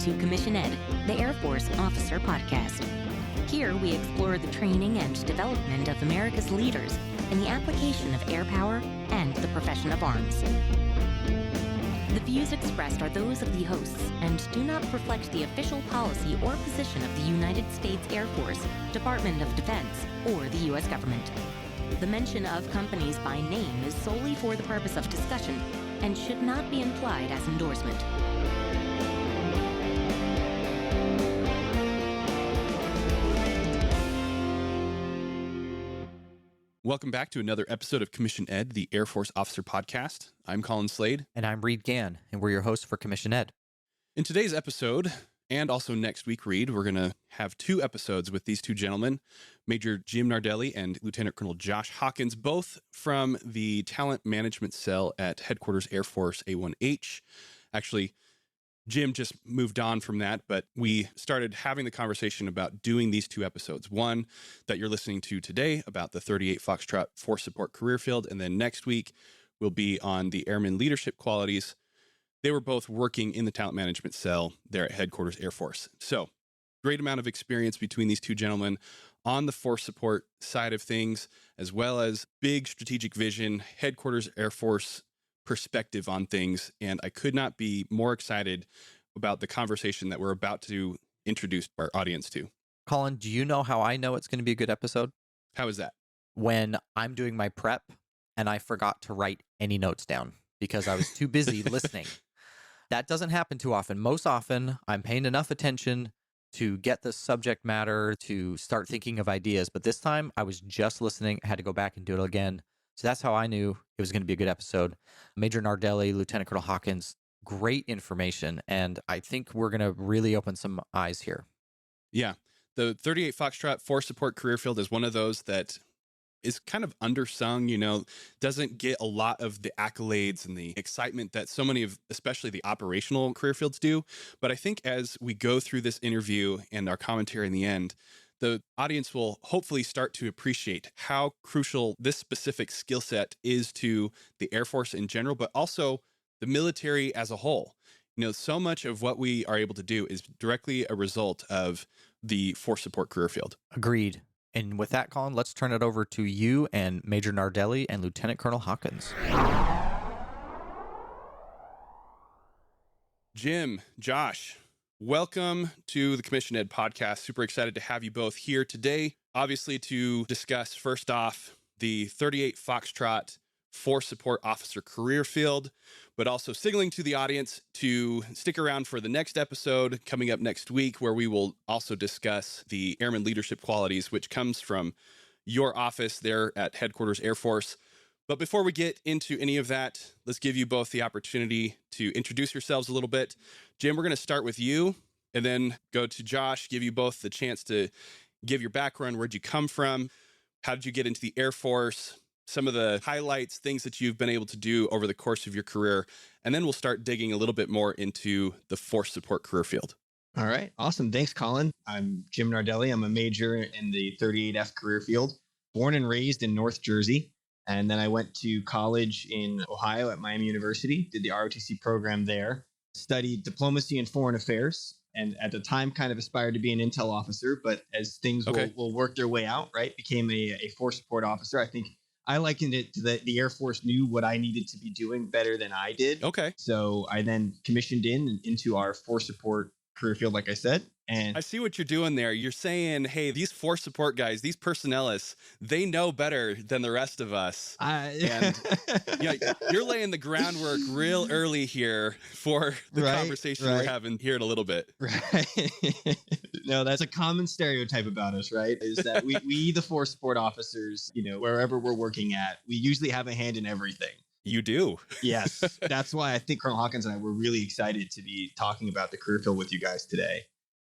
to Commission Ed, the Air Force Officer Podcast. Here we explore the training and development of America's leaders in the application of air power and the profession of arms. The views expressed are those of the hosts and do not reflect the official policy or position of the United States Air Force, Department of Defense, or the U.S. government. The mention of companies by name is solely for the purpose of discussion and should not be implied as endorsement. Welcome back to another episode of Commission Ed, the Air Force Officer Podcast. I'm Colin Slade. And I'm Reed Gann, and we're your hosts for Commission Ed. In today's episode, and also next week, Reed, we're going to have two episodes with these two gentlemen, Major Jim Nardelli and Lieutenant Colonel Josh Hawkins, both from the Talent Management Cell at Headquarters Air Force A1H. Actually, Jim just moved on from that, but we started having the conversation about doing these two episodes. One that you're listening to today about the 38 Foxtrot Force Support Career Field, and then next week will be on the Airmen leadership qualities. They were both working in the Talent Management Cell there at Headquarters Air Force. So, great amount of experience between these two gentlemen on the force support side of things, as well as big strategic vision, Headquarters Air Force perspective on things, and I could not be more excited about the conversation that we're about to introduce our audience to. Colin, do you know how I know it's going to be a good episode? How is that? When I'm doing my prep and I forgot to write any notes down because I was too busy listening. That doesn't happen too often. Most often, I'm paying enough attention to get the subject matter, to start thinking of ideas, but this time I was just listening. I had to go back and do it again. So that's how I knew it was going to be a good episode. Major Nardelli, Lieutenant Colonel Hawkins, great information. And I think we're going to really open some eyes here. Yeah. The 38 Foxtrot Force Support Career Field is one of those that is kind of undersung, doesn't get a lot of the accolades and the excitement that so many of, especially the operational career fields do. But I think as we go through this interview and our commentary in the end, the audience will hopefully start to appreciate how crucial this specific skill set is to the Air Force in general, but also the military as a whole. So much of what we are able to do is directly a result of the force support career field. Agreed. And with that, Colin, let's turn it over to you and Major Nardelli and Lieutenant Colonel Hawkins. Jim, Josh, welcome to the Commission Ed podcast. Super excited to have you both here today, obviously to discuss, first off, the 38 Foxtrot Force Support Officer Career Field, but also signaling to the audience to stick around for the next episode coming up next week, where we will also discuss the Airmen leadership qualities, which comes from your office there at Headquarters Air Force. But before we get into any of that, let's give you both the opportunity to introduce yourselves a little bit. Jim, we're going to start with you and then go to Josh, give you both the chance to give your background. Where'd you come from? How did you get into the Air Force? Some of the highlights, things that you've been able to do over the course of your career. And then we'll start digging a little bit more into the force support career field. All right. Awesome. Thanks, Colin. I'm Jim Nardelli. I'm a major in the 38F career field, born and raised in North Jersey. And then I went to college in Ohio at Miami University, did the ROTC program there, studied diplomacy and foreign affairs, and at the time kind of aspired to be an intel officer. But as things will work their way out, right, became a force support officer. I think I likened it to the Air Force knew what I needed to be doing better than I did. Okay. So I then commissioned into our force support career field, like I said. And I see what you're doing there. You're saying, hey, these force support guys, these personnelists, they know better than the rest of us. And you're laying the groundwork real early here for the conversation we're having here in a little bit. Right. No, that's a common stereotype about us, right? Is that we the force support officers, wherever we're working at, we usually have a hand in everything. You do. Yes. That's why I think Colonel Hawkins and I were really excited to be talking about the career field with you guys today.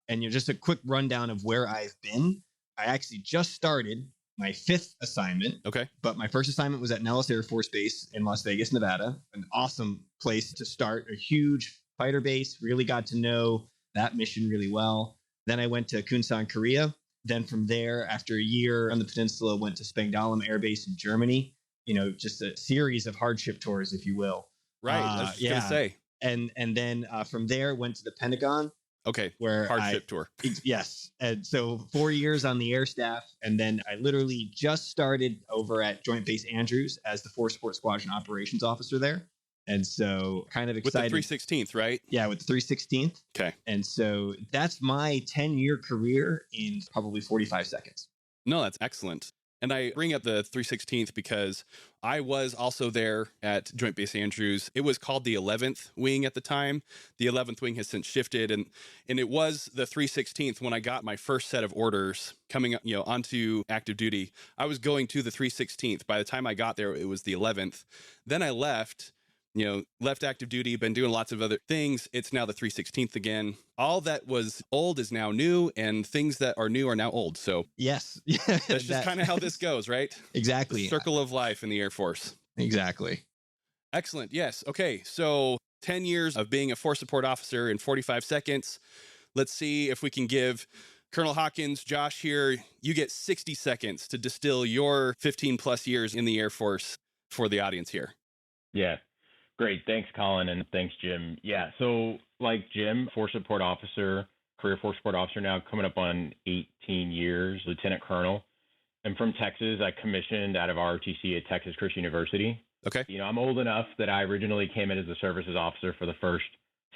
And just a quick rundown of where I've been. I actually just started my 5th assignment. Okay. But my first assignment was at Nellis Air Force Base in Las Vegas, Nevada. An awesome place to start. A huge fighter base. Really got to know that mission really well. Then I went to Kunsan, Korea. Then from there, after a year on the peninsula, went to Spangdahlem Air Base in Germany. Just a series of hardship tours, if you will. Right. I was just going to say. And then from there, went to the Pentagon. Okay. where Hardship tour. Yes. And so 4 years on the air staff. And then I literally just started over at Joint Base Andrews as the Force Support Squadron Operations Officer there. And so kind of excited. With the 316th, right? Yeah, with the 316th. Okay. And so that's my 10-year career in probably 45 seconds. No, that's excellent. And I bring up the 316th because I was also there at Joint Base Andrews. It was called the 11th Wing at the time. The 11th Wing has since shifted, and it was the 316th when I got my first set of orders coming up, onto active duty. I was going to the 316th. By the time I got there, it was the 11th. Then I left active duty, been doing lots of other things. It's now the 316th again. All that was old is now new, and things that are new are now old. So yes, that's just kind of how this goes, right? Exactly. The circle of life in the Air Force. Exactly. Excellent. Yes. Okay. So 10 years of being a force support officer in 45 seconds. Let's see if we can give Colonel Hawkins, Josh here, you get 60 seconds to distill your 15 plus years in the Air Force for the audience here. Yeah. Great. Thanks, Colin. And thanks, Jim. Yeah. So like Jim, force support officer, career force support officer now coming up on 18 years, Lieutenant Colonel. I'm from Texas. I commissioned out of ROTC at Texas Christian University. Okay. I'm old enough that I originally came in as a services officer for the first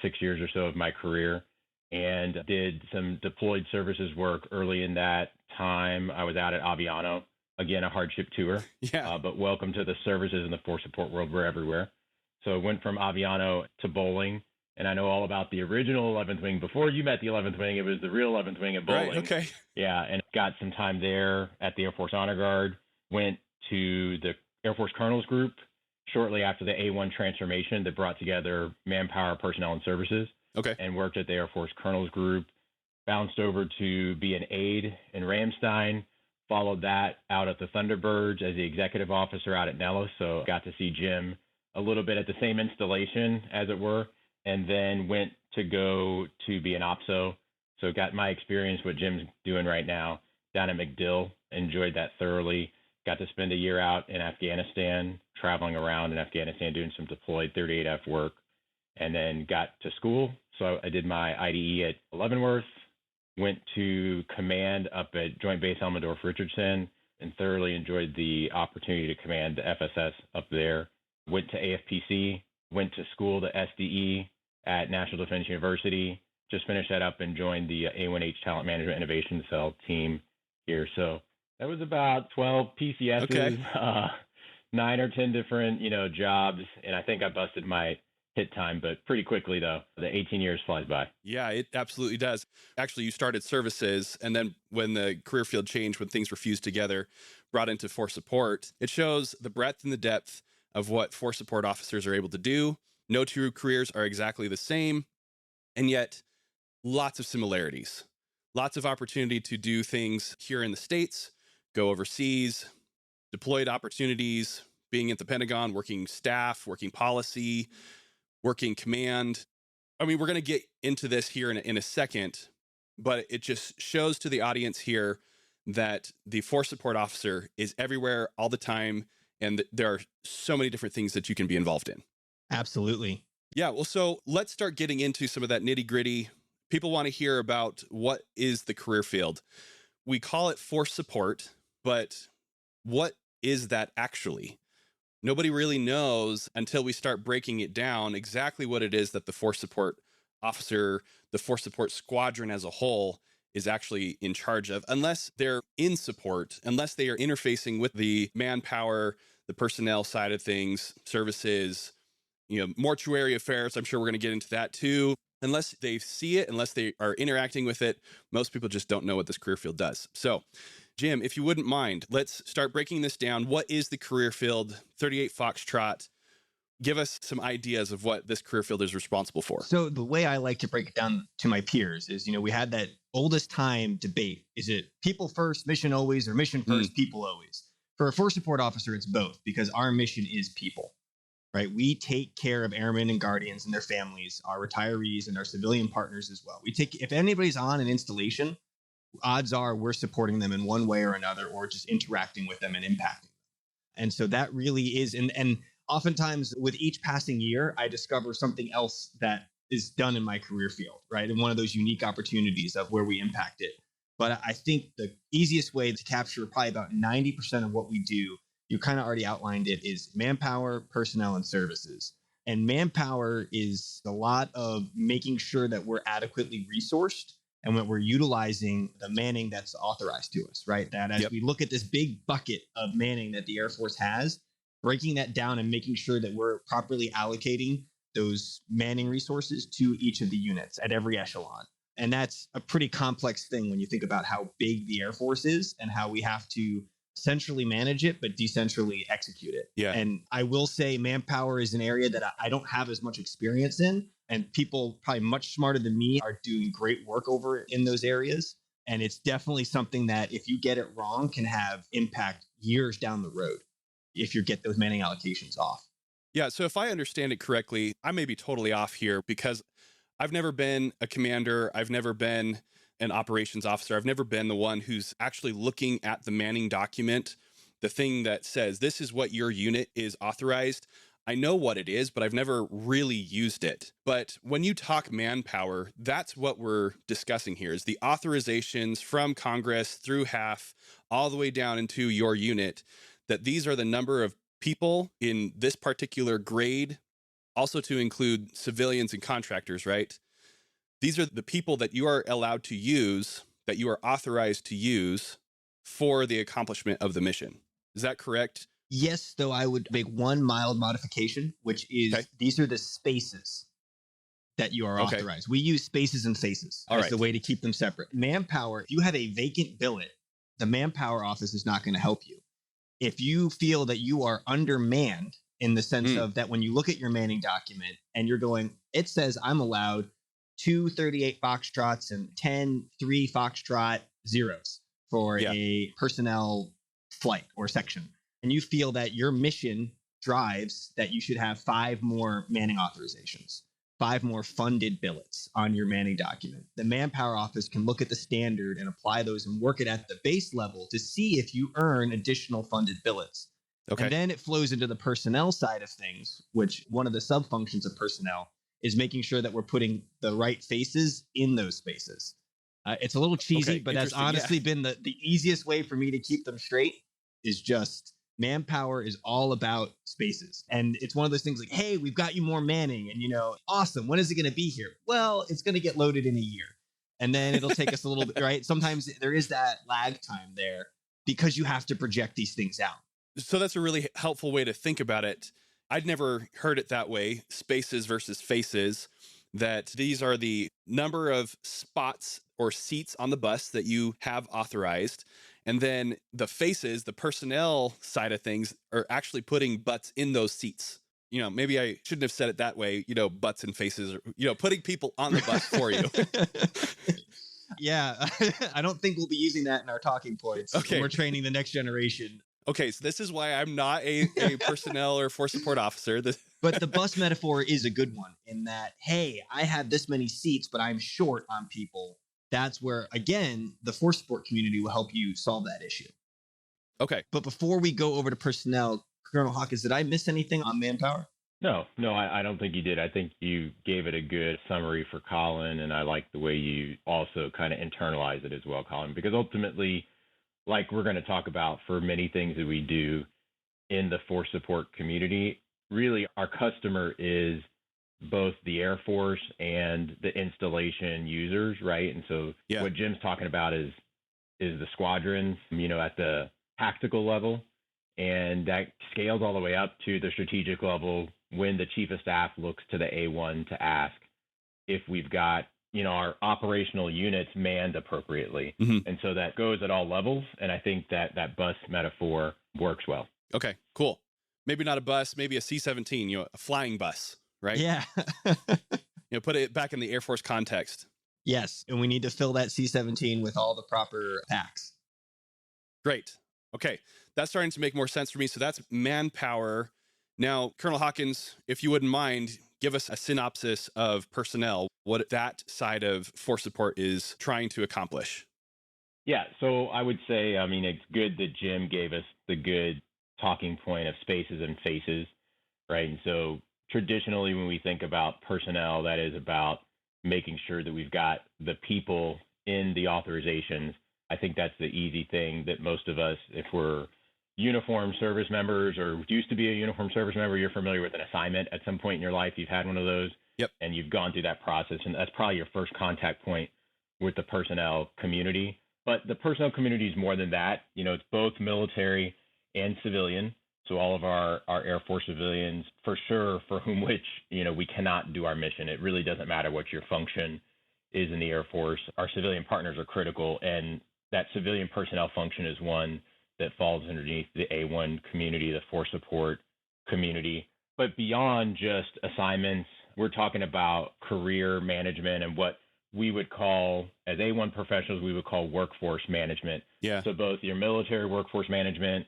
6 years or so of my career and did some deployed services work early in that time. I was out at Aviano, again, a hardship tour. Yeah. But welcome to the services and the force support world. We're everywhere. So I went from Aviano to bowling, and I know all about the original 11th Wing. Before you met the 11th Wing, it was the real 11th Wing at bowling. Right, okay. Yeah, and got some time there at the Air Force Honor Guard, went to the Air Force Colonels Group shortly after the A1 transformation that brought together manpower, personnel, and services. Okay. And worked at the Air Force Colonels Group, bounced over to be an aide in Ramstein, followed that out at the Thunderbirds as the executive officer out at Nellis. So got to see Jim a little bit at the same installation, as it were, and then went to go to be an OPSO. So got my experience, what Jim's doing right now, down at MacDill. Enjoyed that thoroughly. Got to spend a year out in Afghanistan, traveling around in Afghanistan, doing some deployed 38F work, and then got to school. So I did my IDE at Leavenworth, went to command up at Joint Base Elmendorf Richardson, and thoroughly enjoyed the opportunity to command the FSS up there. Went to AFPC, went to school to SDE at National Defense University, just finished that up and joined the A1H Talent Management Innovation Cell team here. So that was about 12 PCSs, Okay. 9 or 10 different, jobs. And I think I busted my hit time, but pretty quickly, though. The 18 years flies by. Yeah, it absolutely does. Actually, you started services, and then when the career field changed, when things were fused together, brought into force support, it shows the breadth and the depth of what force support officers are able to do. No two careers are exactly the same, and yet lots of similarities, lots of opportunity to do things here in the States, go overseas, deployed opportunities, being at the Pentagon, working staff, working policy, working command. I mean, we're going to get into this here in a second, but it just shows to the audience here that the force support officer is everywhere all the time. And there are so many different things that you can be involved in. Absolutely. Yeah. Well, so let's start getting into some of that nitty gritty. People want to hear about what is the career field. We call it force support, but what is that actually? Nobody really knows until we start breaking it down exactly what it is that the force support officer, the force support squadron as a whole is actually in charge of, unless they're in support, unless they are interfacing with the manpower, the personnel side of things, services, mortuary affairs. I'm sure we're going to get into that too. Unless they see it, unless they are interacting with it, most people just don't know what this career field does. So, Jim, if you wouldn't mind, let's start breaking this down. What is the career field? 38 Foxtrot. Give us some ideas of what this career field is responsible for. So the way I like to break it down to my peers is, we had that oldest time debate. Is it people first, mission always, or mission first, people always? For a force support officer, it's both, because our mission is people, right? We take care of airmen and guardians and their families, our retirees and our civilian partners as well. If anybody's on an installation, odds are we're supporting them in one way or another, or just interacting with them and impacting them. And so that really is, and oftentimes with each passing year, I discover something else that is done in my career field, right? And one of those unique opportunities of where we impact it. But I think the easiest way to capture probably about 90% of what we do, you kind of already outlined it, is manpower, personnel, and services. And manpower is a lot of making sure that we're adequately resourced and that we're utilizing the manning that's authorized to us, right? That as we look at this big bucket of manning that the Air Force has, breaking that down and making sure that we're properly allocating those manning resources to each of the units at every echelon. And that's a pretty complex thing when you think about how big the Air Force is and how we have to centrally manage it, but decentrally execute it. Yeah. And I will say manpower is an area that I don't have as much experience in. And people probably much smarter than me are doing great work over in those areas. And it's definitely something that if you get it wrong can have impact years down the road if you get those manning allocations off. Yeah. So if I understand it correctly, I may be totally off here because I've never been a commander. I've never been an operations officer. I've never been the one who's actually looking at the manning document, the thing that says this is what your unit is authorized. I know what it is, but I've never really used it. But when you talk manpower, that's what we're discussing here is the authorizations from Congress through HAF all the way down into your unit, that these are the number of people in this particular grade, also to include civilians and contractors, right? These are the people that you are allowed to use, that you are authorized to use for the accomplishment of the mission. Is that correct? Yes, though I would make one mild modification, which is these are the spaces that you are authorized. We use spaces and faces as the way to keep them separate. Manpower, if you have a vacant billet, the manpower office is not going to help you. If you feel that you are undermanned in the sense of that when you look at your manning document and you're going, it says I'm allowed 2 38 Foxtrots and 10 3 Foxtrot zeros for a personnel flight or section. And you feel that your mission drives that you should have 5 more manning authorizations, 5 more funded billets on your manning document. The manpower office can look at the standard and apply those and work it at the base level to see if you earn additional funded billets. And then it flows into the personnel side of things, which one of the sub functions of personnel is making sure that we're putting the right faces in those spaces. It's a little cheesy, but that's honestly been the easiest way for me to keep them straight is just manpower is all about spaces. And it's one of those things like, hey, we've got you more manning and, awesome. When is it going to be here? Well, it's going to get loaded in a year. And then it'll take us a little bit, right? Sometimes there is that lag time there because you have to project these things out. So that's a really helpful way to think about it. I'd never heard it that way, spaces versus faces, that these are the number of spots or seats on the bus that you have authorized. And then the faces, the personnel side of things, are actually putting butts in those seats. Maybe I shouldn't have said it that way, butts and faces, putting people on the bus for you. Yeah, I don't think we'll be using that in our talking points. Okay. We're training the next generation. Okay, so this is why I'm not a personnel or force support officer. But the bus metaphor is a good one in that, hey, I have this many seats, but I'm short on people. That's where, again, the force support community will help you solve that issue. Okay. But before we go over to personnel, Colonel Hawkins, did I miss anything on manpower? No, I don't think you did. I think you gave it a good summary for Colin, and I like the way you also kind of internalize it as well, Colin, because ultimately, like we're going to talk about for many things that we do in the force support community, really our customer is both the Air Force and the installation users, right? And so what Jim's talking about is the squadrons, at the tactical level, and that scales all the way up to the strategic level when the chief of staff looks to the A1 to ask if we've got our operational units manned appropriately. Mm-hmm. And so that goes at all levels. And I think that bus metaphor works well. Okay, cool. Maybe not a bus, maybe a C-17, a flying bus, right? Yeah. Put it back in the Air Force context. Yes. And we need to fill that C-17 with all the proper packs. Great. Okay. That's starting to make more sense for me. So that's manpower. Now, Colonel Hawkins, if you wouldn't mind, give us a synopsis of personnel, what that side of force support is trying to accomplish. Yeah, so I would say, it's good that Jim gave us the good talking point of spaces and faces, right? And so traditionally, when we think about personnel, that is about making sure that we've got the people in the authorizations. I think that's the easy thing that most of us, if we're uniformed service members or used to be a uniformed service member, you're familiar with an assignment at some point in your life. You've had one of those. Yep. And you've gone through that process. And that's probably your first contact point with the personnel community. But the personnel community is more than that. It's both military and civilian. So all of our Air Force civilians, for sure, for which we cannot do our mission. It really doesn't matter what your function is in the Air Force. Our civilian partners are critical. And that civilian personnel function is one that falls underneath the A1 community, the force support community. But beyond just assignments, we're talking about career management and what we would call, as A1 professionals, we would call workforce management. Yeah. So both your military workforce management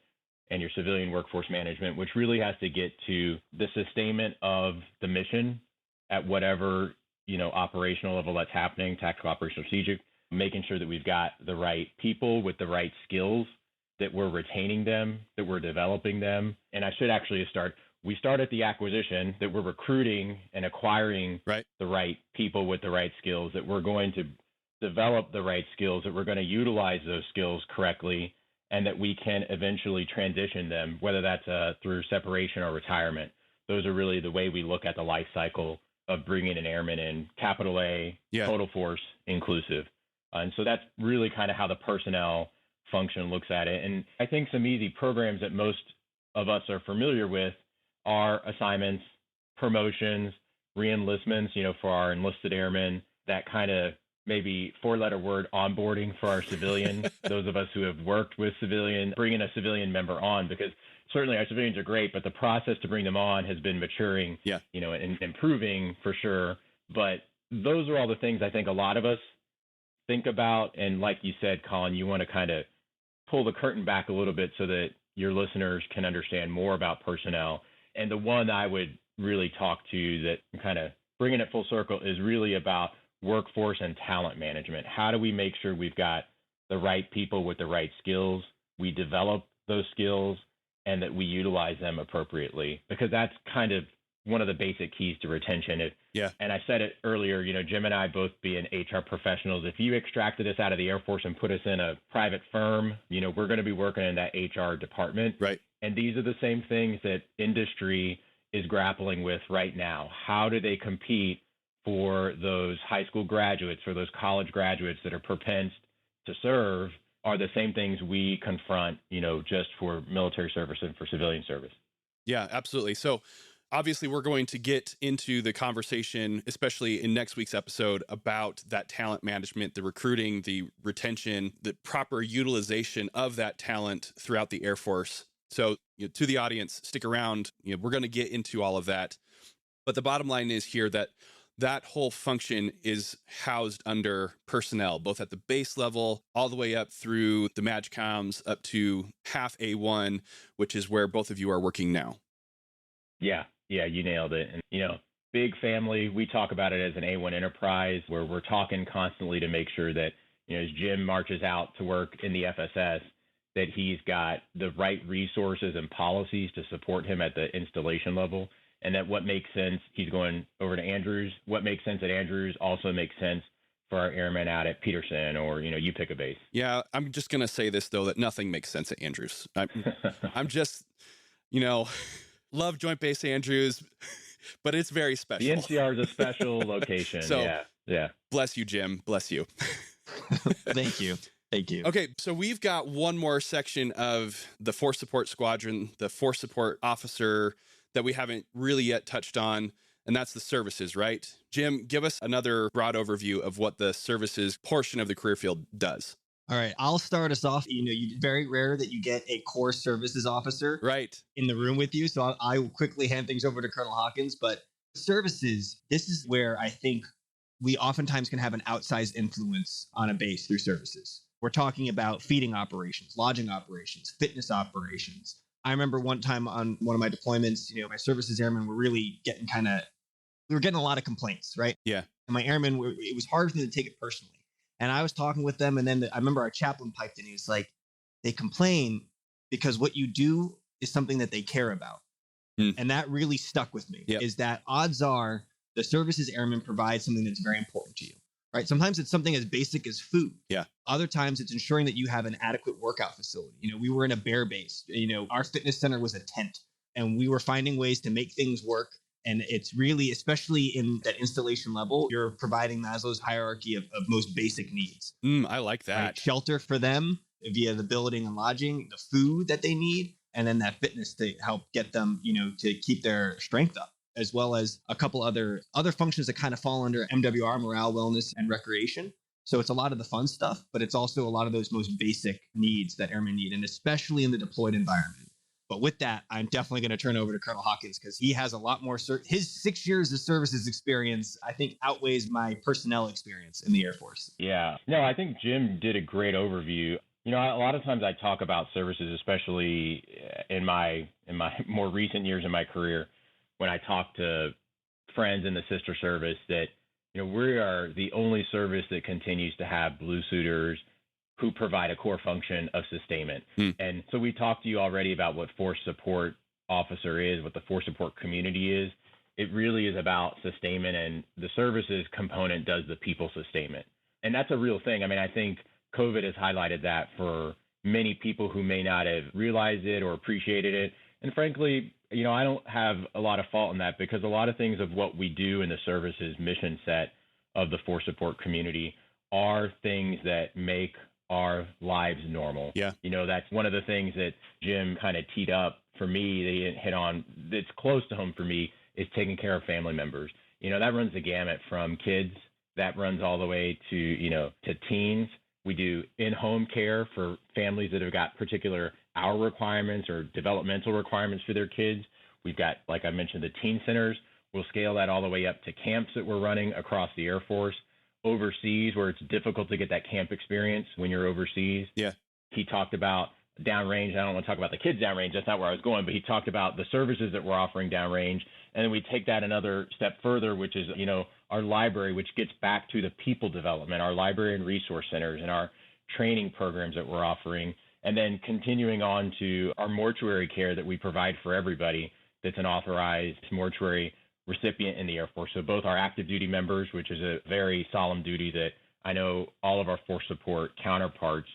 and your civilian workforce management, which really has to get to the sustainment of the mission at whatever, operational level that's happening, tactical, operational, strategic, making sure that we've got the right people with the right skills, that we're retaining them, that we're developing them. And I should actually we start at the acquisition, that we're recruiting and acquiring the right people with the right skills, that we're going to develop the right skills, that we're going to utilize those skills correctly, and that we can eventually transition them, whether that's through separation or retirement. Those are really the way we look at the life cycle of bringing an airman in, capital A, total force inclusive. And so that's really kind of how the personnel function looks at it. And I think some easy programs that most of us are familiar with are assignments, promotions, reenlistments, for our enlisted airmen, that kind of maybe four-letter word onboarding for our civilian, those of us who have worked with civilian, bringing a civilian member on, because certainly our civilians are great, but the process to bring them on has been maturing, and improving for sure. But those are all the things I think a lot of us think about. And like you said, Colin, you want to kind of pull the curtain back a little bit so that your listeners can understand more about personnel. And the one I would really talk to that kind of bringing it full circle is really about workforce and talent management. How do we make sure we've got the right people with the right skills, we develop those skills, and that we utilize them appropriately? Because that's kind of one of the basic keys to retention. And I said it earlier, Jim and I both being HR professionals, if you extracted us out of the Air Force and put us in a private firm, we're going to be working in that HR department. Right. And these are the same things that industry is grappling with right now. How do they compete for those high school graduates, for those college graduates that are propensed to serve? Are the same things we confront, just for military service and for civilian service. Yeah, absolutely. So obviously we're going to get into the conversation, especially in next week's episode, about that talent management, the recruiting, the retention, the proper utilization of that talent throughout the Air Force. So to the audience, stick around. We're going to get into all of that. But the bottom line is here that whole function is housed under personnel, both at the base level, all the way up through the MAGCOMs, up to half A1, which is where both of you are working now. Yeah, you nailed it. And, big family, we talk about it as an A1 enterprise, where we're talking constantly to make sure that, as Jim marches out to work in the FSS, that he's got the right resources and policies to support him at the installation level. And that what makes sense, he's going over to Andrews. What makes sense at Andrews also makes sense for our airmen out at Peterson, or, you pick a base. Yeah, I'm just going to say this, though, that nothing makes sense at Andrews. I'm just, love Joint Base Andrews, but it's very special. The NCR is a special location. So, yeah. Bless you, Jim. Bless you. Thank you. Okay, so we've got one more section of the Force Support Squadron, the Force Support Officer, that we haven't really yet touched on, and that's the services, right? Jim, give us another broad overview of what the services portion of the career field does. All right, I'll start us off. Very rare that you get a core services officer in the room with you. So I will quickly hand things over to Colonel Hawkins. But services, this is where I think we oftentimes can have an outsized influence on a base through services. We're talking about feeding operations, lodging operations, fitness operations. I remember one time on one of my deployments, my services airmen were really getting we were getting a lot of complaints, right? Yeah. And my airmen, it was hard for them to take it personally. And I was talking with them, and then I remember our chaplain piped in. He was like, they complain because what you do is something that they care about. And that really stuck with me, Yep. is that odds are the services airmen provide something that's very important to you, right? Sometimes it's something as basic as food. Yeah. Other times it's ensuring that you have an adequate workout facility. We were in a bear base, our fitness center was a tent, and we were finding ways to make things work. And it's really, especially in that installation level, you're providing Maslow's hierarchy of most basic needs. I like that. Right? Shelter for them via the building and lodging, the food that they need, and then that fitness to help get them, to keep their strength up, as well as a couple other functions that kind of fall under MWR, morale, wellness, and recreation. So it's a lot of the fun stuff, but it's also a lot of those most basic needs that airmen need, and especially in the deployed environment. But with that, I'm definitely going to turn over to Colonel Hawkins, because he has a lot more. His 6 years of services experience, I think, outweighs my personnel experience in the Air Force. Yeah. No, I think Jim did a great overview. A lot of times I talk about services, especially in my more recent years in my career, when I talk to friends in the sister service, that we are the only service that continues to have blue suiters who provide a core function of sustainment. And so we talked to you already about what force support officer is, what the force support community is. It really is about sustainment, and the services component does the people sustainment. And that's a real thing. I think COVID has highlighted that for many people who may not have realized it or appreciated it. And frankly, I don't have a lot of fault in that, because a lot of things of what we do in the services mission set of the force support community are things that make our lives normal. Yeah. That's one of the things that Jim kind of teed up for me, that he didn't hit on, that's close to home for me, is taking care of family members. That runs the gamut from kids, that runs all the way to teens. We do in-home care for families that have got particular hour requirements or developmental requirements for their kids. We've got, like I mentioned, the teen centers. We'll scale that all the way up to camps that we're running across the Air Force. Overseas, where it's difficult to get that camp experience when you're overseas. Yeah. He talked about downrange. I don't want to talk about the kids downrange. That's not where I was going, but he talked about the services that we're offering downrange. And then we take that another step further, which is, our library, which gets back to the people development, our library and resource centers, and our training programs that we're offering. And then continuing on to our mortuary care that we provide for everybody that's an authorized mortuary recipient in the Air Force. So both our active duty members, which is a very solemn duty that I know all of our force support counterparts,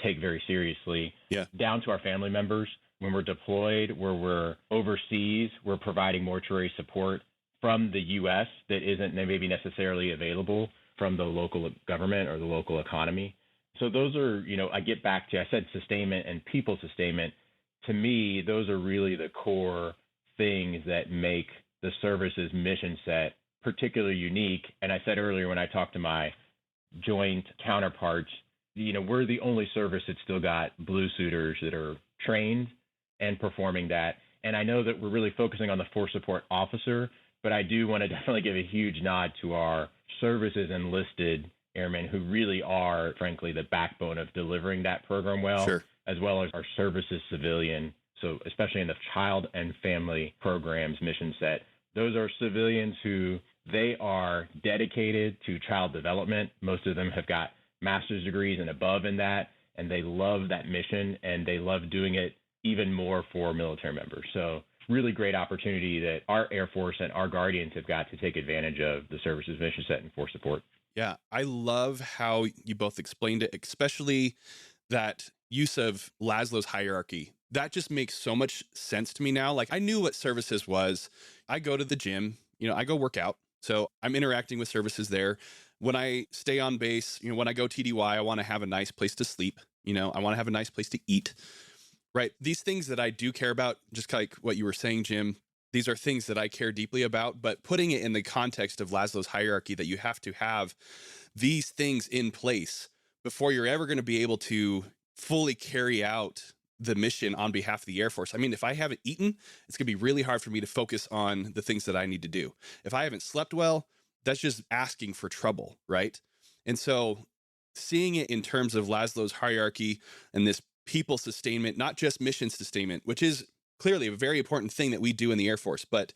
take very seriously, down to our family members. When we're deployed, where we're overseas, we're providing mortuary support from the U.S. that isn't maybe necessarily available from the local government or the local economy. So those are, I get back to, I said sustainment and people sustainment. To me, those are really the core things that make the service's mission set particularly unique. And I said earlier when I talked to my joint counterparts, we're the only service that's still got blue suiters that are trained and performing that. And I know that we're really focusing on the force support officer, but I do want to definitely give a huge nod to our services enlisted airmen, who really are, frankly, the backbone of delivering that program well, as well as our services civilian. So especially in the child and family programs mission set, those are civilians who they are dedicated to child development. Most of them have got master's degrees and above in that, and they love that mission, and they love doing it even more for military members. So really great opportunity that our Air Force and our Guardians have got to take advantage of the services mission set and force support. Yeah, I love how you both explained it, especially that use of Laszlo's hierarchy. That just makes so much sense to me now. Like, I knew what services was. I go to the gym, I go work out. So I'm interacting with services there. When I stay on base, when I go TDY, I want to have a nice place to sleep. I want to have a nice place to eat, right? These things that I do care about, just like what you were saying, Jim, these are things that I care deeply about, but putting it in the context of Laszlo's hierarchy, that you have to have these things in place before you're ever going to be able to fully carry out the mission on behalf of the Air Force. I mean, if I haven't eaten, it's going to be really hard for me to focus on the things that I need to do. If I haven't slept well, that's just asking for trouble, right? And so seeing it in terms of Laszlo's hierarchy and this people sustainment, not just mission sustainment, which is clearly a very important thing that we do in the Air Force, but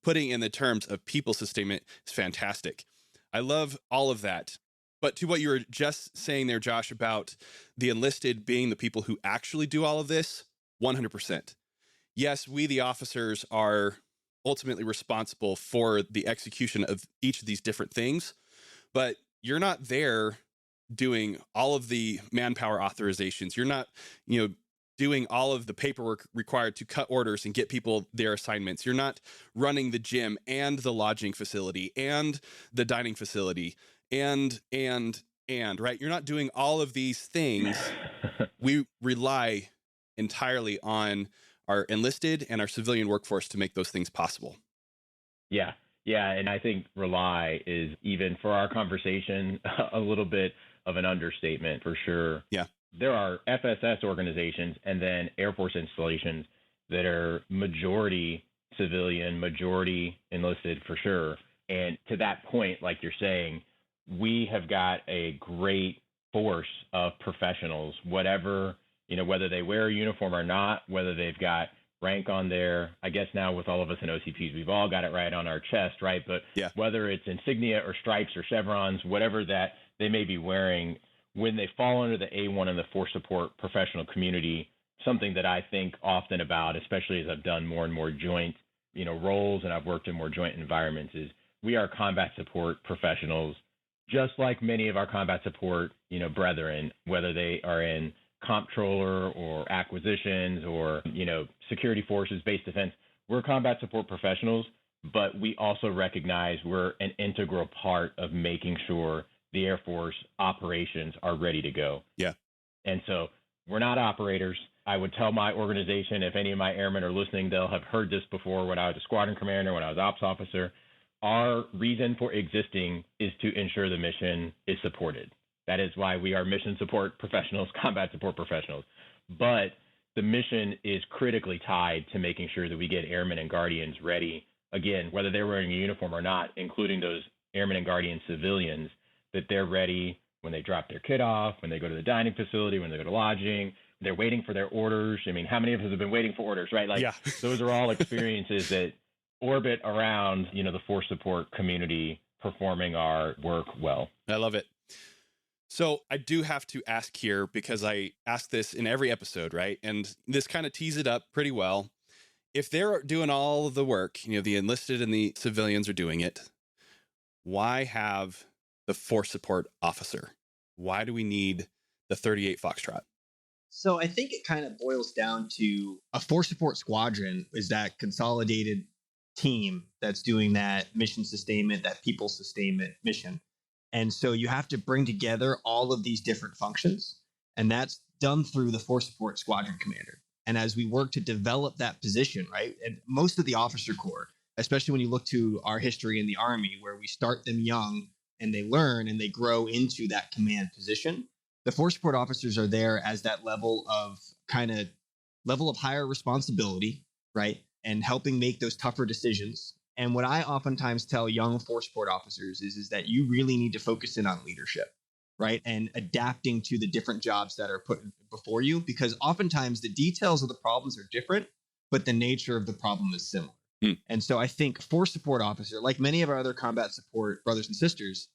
putting in the terms of people sustainment is fantastic. I love all of that. But to what you were just saying there, Josh, about the enlisted being the people who actually do all of this, 100%. yes, we, the officers, are ultimately responsible for the execution of each of these different things, but you're not there doing all of the manpower authorizations. You're not, doing all of the paperwork required to cut orders and get people their assignments. You're not running the gym and the lodging facility and the dining facility and right. You're not doing all of these things. We rely entirely on our enlisted and our civilian workforce to make those things possible. Yeah. Yeah. And I think rely is, even for our conversation, a little bit of an understatement for sure. Yeah. There are FSS organizations and then Air Force installations that are majority civilian, majority enlisted for sure. And to that point, like you're saying, we have got a great force of professionals, whatever, whether they wear a uniform or not, whether they've got rank on there. I guess now with all of us in OCPs, we've all got it right on our chest, right? But whether it's insignia or stripes or chevrons, whatever that they may be wearing, when they fall under the A1 and the force support professional community, something that I think often about, especially as I've done more and more joint, roles and I've worked in more joint environments, is we are combat support professionals, just like many of our combat support, brethren, whether they are in comptroller or acquisitions or, security forces, base defense. We're combat support professionals, but we also recognize we're an integral part of making sure the Air Force operations are ready to go. Yeah. And so we're not operators. I would tell my organization, if any of my airmen are listening, they'll have heard this before when I was a squadron commander, when I was ops officer. Our reason for existing is to ensure the mission is supported. That is why we are mission support professionals, combat support professionals. But the mission is critically tied to making sure that we get airmen and guardians ready, again, whether they're wearing a uniform or not, including those airmen and guardian civilians, that they're ready when they drop their kit off, when they go to the dining facility, when they go to lodging, they're waiting for their orders. I mean, how many of us have been waiting for orders, right? Those are all experiences that orbit around, the force support community performing our work well. I love it. So I do have to ask here, because I ask this in every episode, right? And this kind of tees it up pretty well. If they're doing all of the work, the enlisted and the civilians are doing it, why have the force support officer? Why do we need the 38 Foxtrot? So I think it kind of boils down to a force support squadron is that consolidated team that's doing that mission sustainment, that people sustainment mission. And so you have to bring together all of these different functions, and that's done through the force support squadron commander. And as we work to develop that position, right, and most of the officer corps, especially when you look to our history in the Army, where we start them young and they learn and they grow into that command position, the force support officers are there as that level of higher responsibility, right, and helping make those tougher decisions. And what I oftentimes tell young force support officers is that you really need to focus in on leadership, right? And adapting to the different jobs that are put before you, because oftentimes the details of the problems are different, but the nature of the problem is similar. And so I think force support officer, like many of our other combat support brothers and sisters,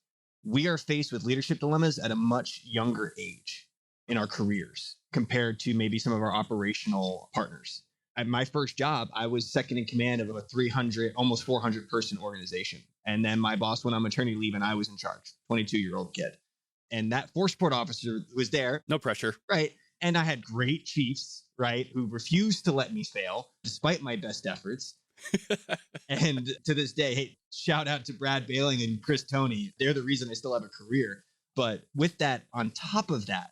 we are faced with leadership dilemmas at a much younger age in our careers compared to maybe some of our operational partners. At my first job, I was second in command of a 300, almost 400 person organization. And then my boss went on maternity leave and I was in charge, 22-year-old kid. And that force support officer was there. No pressure. Right. And I had great chiefs, right, who refused to let me fail despite my best efforts. And to this day, hey, shout out to Brad Bailing and Chris Toney. They're the reason I still have a career. But with that, on top of that,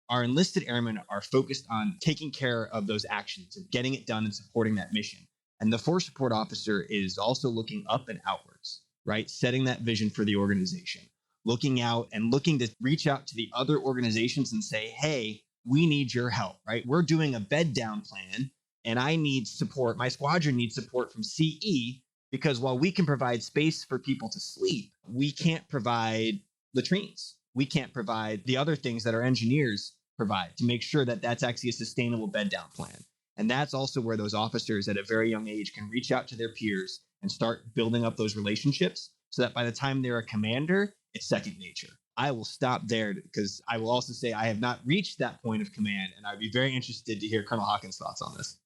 our enlisted airmen are focused on taking care of those actions and getting it done and supporting that mission. And the force support officer is also looking up and outwards, right? Setting that vision for the organization, looking out and looking to reach out to the other organizations and say, hey, we need your help, right? We're doing a bed down plan and I need support. My squadron needs support from CE, because while we can provide space for people to sleep, we can't provide latrines. We can't provide the other things that our engineers provide to make sure that that's actually a sustainable bed down plan. And that's also where those officers at a very young age can reach out to their peers and start building up those relationships so that by the time they're a commander, it's second nature. I will stop there because I will also say I have not reached that point of command, and I'd be very interested to hear Colonel Hawkins' thoughts on this.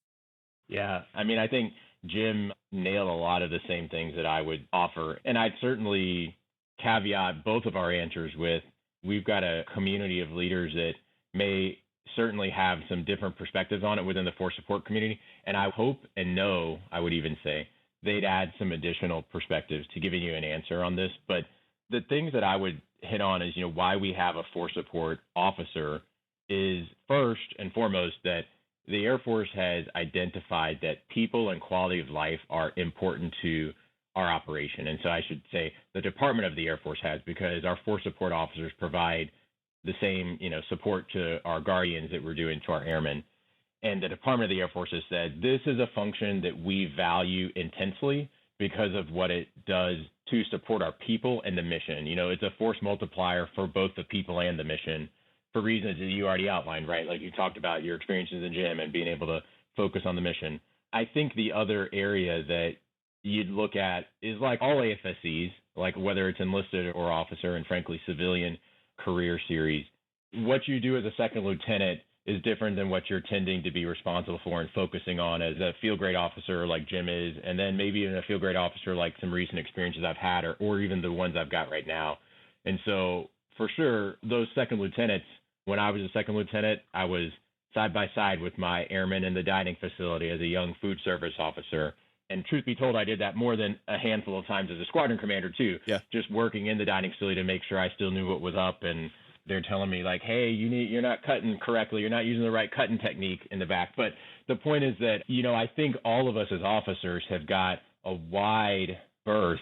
Yeah, I mean, I think Jim nailed a lot of the same things that I would offer. And I'd certainly caveat both of our answers with we've got a community of leaders that may certainly have some different perspectives on it within the force support community. And I hope and know, I would even say, they'd add some additional perspectives to giving you an answer on this. But the things that I would hit on is, why we have a force support officer is first and foremost that the Air Force has identified that people and quality of life are important to our operation. And so I should say the Department of the Air Force has, because our force support officers provide the same, support to our guardians that we're doing to our airmen. And the Department of the Air Force has said, this is a function that we value intensely because of what it does to support our people and the mission. It's a force multiplier for both the people and the mission for reasons that you already outlined, right? Like you talked about your experiences in gym and being able to focus on the mission. I think the other area that you'd look at is like all AFSCs, like whether it's enlisted or officer and frankly civilian career series, what you do as a second lieutenant is different than what you're tending to be responsible for and focusing on as a field grade officer like Jim is, and then maybe even a field grade officer like some recent experiences I've had or even the ones I've got right now. And so for sure, those second lieutenants, when I was a second lieutenant, I was side by side with my airmen in the dining facility as a young food service officer. And truth be told, I did that more than a handful of times as a squadron commander too. Yeah. Just working in the dining facility to make sure I still knew what was up. And they're telling me like, hey, you're not cutting correctly. You're not using the right cutting technique in the back. But the point is that, I think all of us as officers have got a wide berth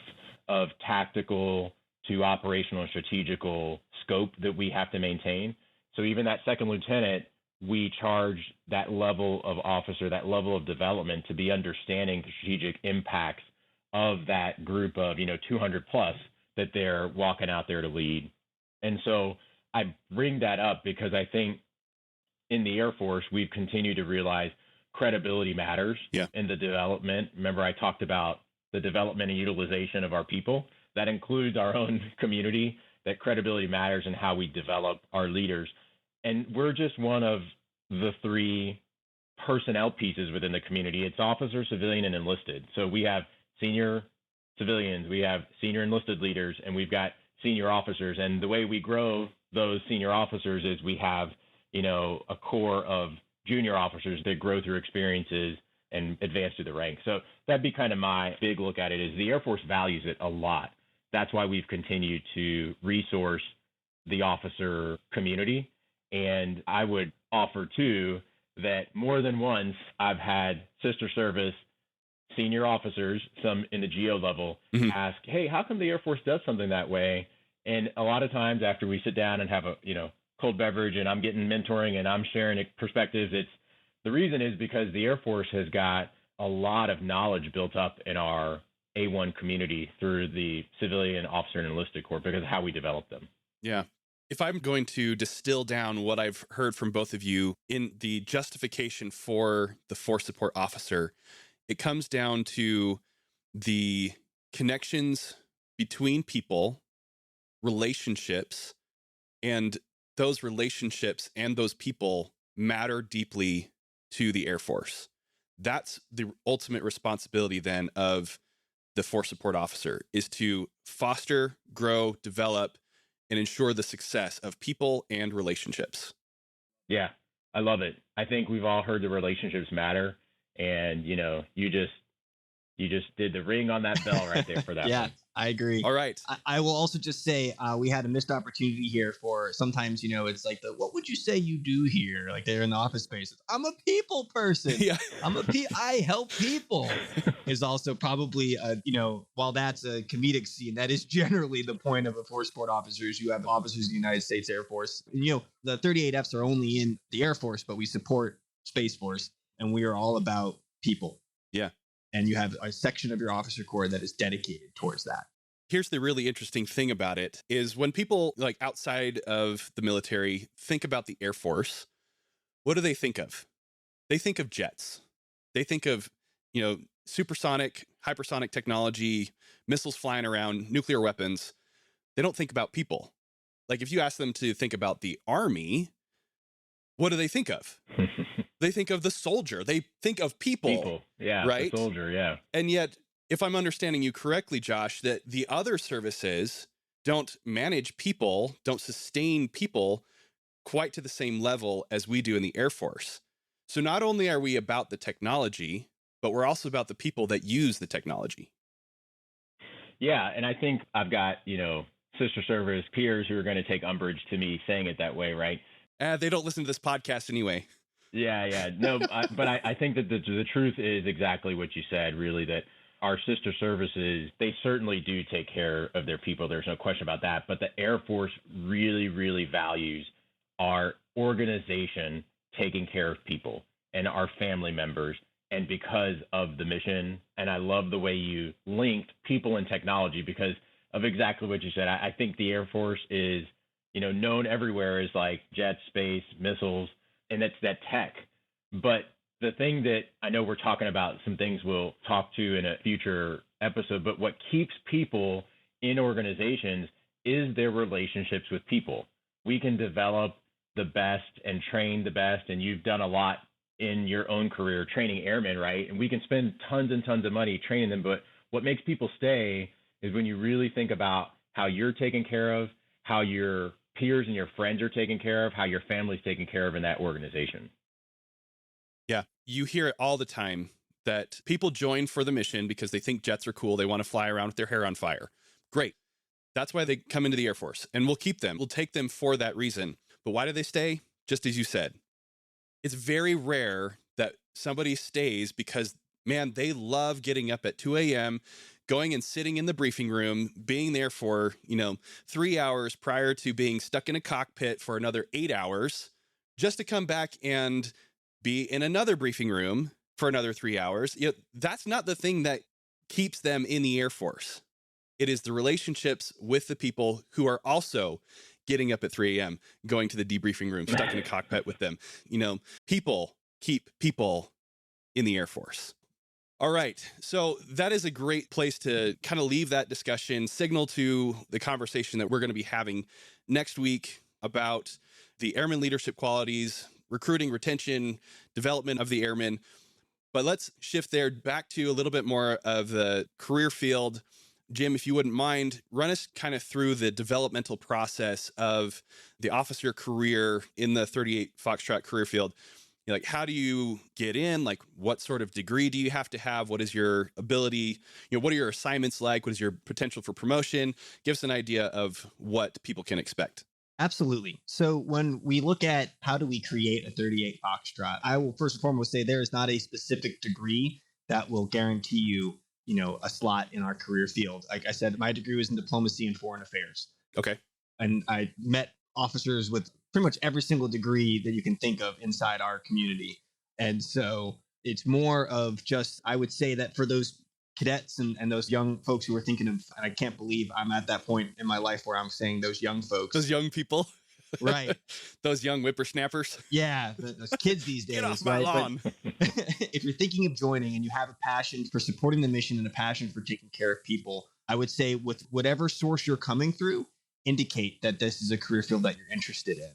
of tactical to operational and strategical scope that we have to maintain. So even that second lieutenant, we charge that level of officer, that level of development to be understanding the strategic impacts of that group of, 200 plus that they're walking out there to lead. And so I bring that up because I think in the Air Force, we've continued to realize credibility matters in the development. Remember, I talked about the development and utilization of our people. That includes our own community, that credibility matters in how we develop our leaders. And we're just one of the three personnel pieces within the community. It's officer, civilian, and enlisted. So we have senior civilians, we have senior enlisted leaders, and we've got senior officers. And the way we grow those senior officers is we have, a core of junior officers that grow through experiences and advance through the ranks. So that'd be kind of my big look at it, is the Air Force values it a lot. That's why we've continued to resource the officer community. And I would offer, too, that more than once I've had sister service senior officers, some in the GO level, ask, hey, how come the Air Force does something that way? And a lot of times after we sit down and have a, cold beverage and I'm getting mentoring and I'm sharing perspectives, the reason is because the Air Force has got a lot of knowledge built up in our A1 community through the civilian officer and enlisted corps because of how we develop them. Yeah. If I'm going to distill down what I've heard from both of you in the justification for the force support officer, it comes down to the connections between people, relationships, and those relationships and those people matter deeply to the Air Force. That's the ultimate responsibility then of the force support officer, is to foster, grow, develop, and ensure the success of people and relationships. Yeah, I love it. I think we've all heard the relationships matter. And, you just did the ring on that bell right there for that Yeah, one. I agree. All right. I will also just say we had a missed opportunity here for sometimes, it's like what would you say you do here? Like they're in the office space. I'm a people person. Yeah. I help people is also probably, while that's a comedic scene, that is generally the point of a force support officer is you have officers in the United States Air Force. And, the 38Fs are only in the Air Force, but we support Space Force and we are all about people. Yeah. And you have a section of your officer corps that is dedicated towards that. Here's the really interesting thing about it is when people like outside of the military think about the Air Force, what do they think of? They think of jets. They think of, supersonic, hypersonic technology, missiles flying around, nuclear weapons. They don't think about people. Like if you ask them to think about the Army, what do they think of? They think of the soldier. They think of people. Yeah. Right? The soldier. Yeah. And yet, if I'm understanding you correctly, Josh, that the other services don't manage people, don't sustain people quite to the same level as we do in the Air Force. So not only are we about the technology, but we're also about the people that use the technology. Yeah. And I think I've got, sister service peers who are going to take umbrage to me saying it that way, right? They don't listen to this podcast anyway. Yeah. No, but I think that the truth is exactly what you said, really, that our sister services, they certainly do take care of their people. There's no question about that. But the Air Force really, really values our organization taking care of people and our family members. And because of the mission, and I love the way you linked people and technology because of exactly what you said. I think the Air Force is, known everywhere as like jet, space, missiles, and that's that tech. But the thing that I know we're talking about, some things we'll talk to in a future episode, but what keeps people in organizations is their relationships with people. We can develop the best and train the best, and you've done a lot in your own career training airmen, right? And we can spend tons and tons of money training them, but what makes people stay is when you really think about how you're taken care of, how your peers and your friends are taken care of, how your family's taken care of in that organization. Yeah, you hear it all the time that people join for the mission because they think jets are cool. They want to fly around with their hair on fire. Great. That's why they come into the Air Force, and we'll keep them. We'll take them for that reason. But why do they stay? Just as you said, it's very rare that somebody stays because, man, they love getting up at 2 a.m., going and sitting in the briefing room, being there for, 3 hours prior to being stuck in a cockpit for another 8 hours, just to come back and be in another briefing room for another 3 hours. That's not the thing that keeps them in the Air Force. It is the relationships with the people who are also getting up at 3 a.m., going to the debriefing room, stuck in a cockpit with them. People keep people in the Air Force. All right. So that is a great place to kind of leave that discussion, signal to the conversation that we're going to be having next week about the airman leadership qualities, recruiting, retention, development of the airmen. But let's shift there back to a little bit more of the career field. Jim, if you wouldn't mind, run us kind of through the developmental process of the officer career in the 38 Foxtrot career field. Like, how do you get in? Like, what sort of degree do you have to have? What is your ability? What are your assignments like? What is your potential for promotion? Give us an idea of what people can expect. Absolutely. So when we look at how do we create a 38 Foxtrot, I will first and foremost say there is not a specific degree that will guarantee you, a slot in our career field. Like I said, my degree was in diplomacy and foreign affairs. Okay. And I met officers with pretty much every single degree that you can think of inside our community. And so it's more of just, I would say that for those cadets and those young folks who are thinking of, and I can't believe I'm at that point in my life where I'm saying those young folks. Those young people. Right. Those young whippersnappers. Yeah. Those kids these days. Get off my lawn. But if you're thinking of joining and you have a passion for supporting the mission and a passion for taking care of people, I would say with whatever source you're coming through, indicate that this is a career field that you're interested in.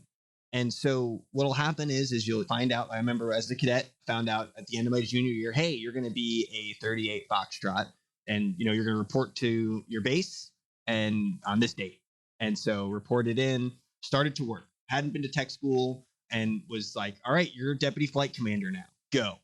And so what'll happen is you'll find out, I remember as a cadet, found out at the end of my junior year, hey, you're going to be a 38 Foxtrot and, you're going to report to your base and on this date. And so reported in, started to work, hadn't been to tech school and was like, all right, you're a deputy flight commander now, go.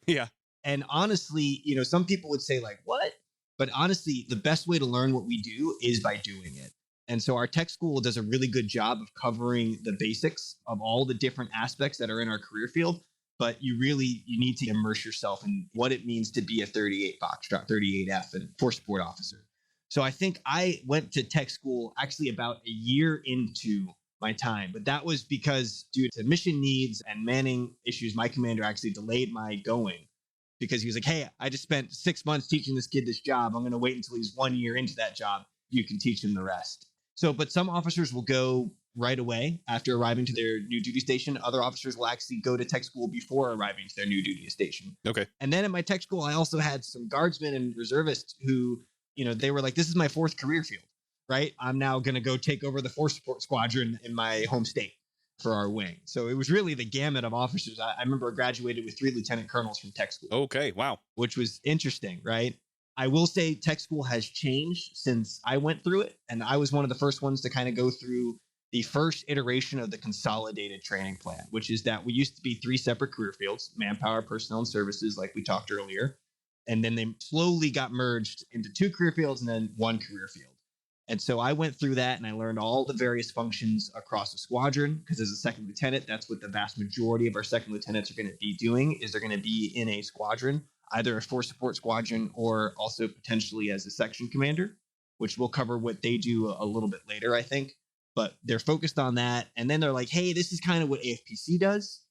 Yeah. And honestly, some people would say like, what? But honestly, the best way to learn what we do is by doing it. And so our tech school does a really good job of covering the basics of all the different aspects that are in our career field. But you need to immerse yourself in what it means to be a 38 Foxtrot, 38F, and force support officer. So I think I went to tech school actually about a year into my time. But that was because due to mission needs and manning issues, my commander actually delayed my going because he was like, hey, I just spent 6 months teaching this kid this job. I'm going to wait until he's 1 year into that job. You can teach him the rest. So, but some officers will go right away after arriving to their new duty station. Other officers will actually go to tech school before arriving to their new duty station. Okay. And then at my tech school, I also had some guardsmen and reservists who, they were like, this is my fourth career field, right? I'm now going to go take over the force support squadron in my home state. for our wing. So it was really the gamut of officers. I remember I graduated with 3 lieutenant colonels from tech school. Okay, wow. Which was interesting, right? I will say tech school has changed since I went through it. And I was one of the first ones to kind of go through the first iteration of the consolidated training plan, which is that we used to be 3 separate career fields: manpower, personnel, and services, like we talked earlier. And then they slowly got merged into 2 career fields and then 1 career field. And so I went through that and I learned all the various functions across a squadron, because as a second lieutenant, that's what the vast majority of our second lieutenants are going to be doing, is they're going to be in a squadron, either a force support squadron or also potentially as a section commander, which we'll cover what they do a little bit later, I think. But they're focused on that. And then they're like, hey, this is kind of what AFPC does,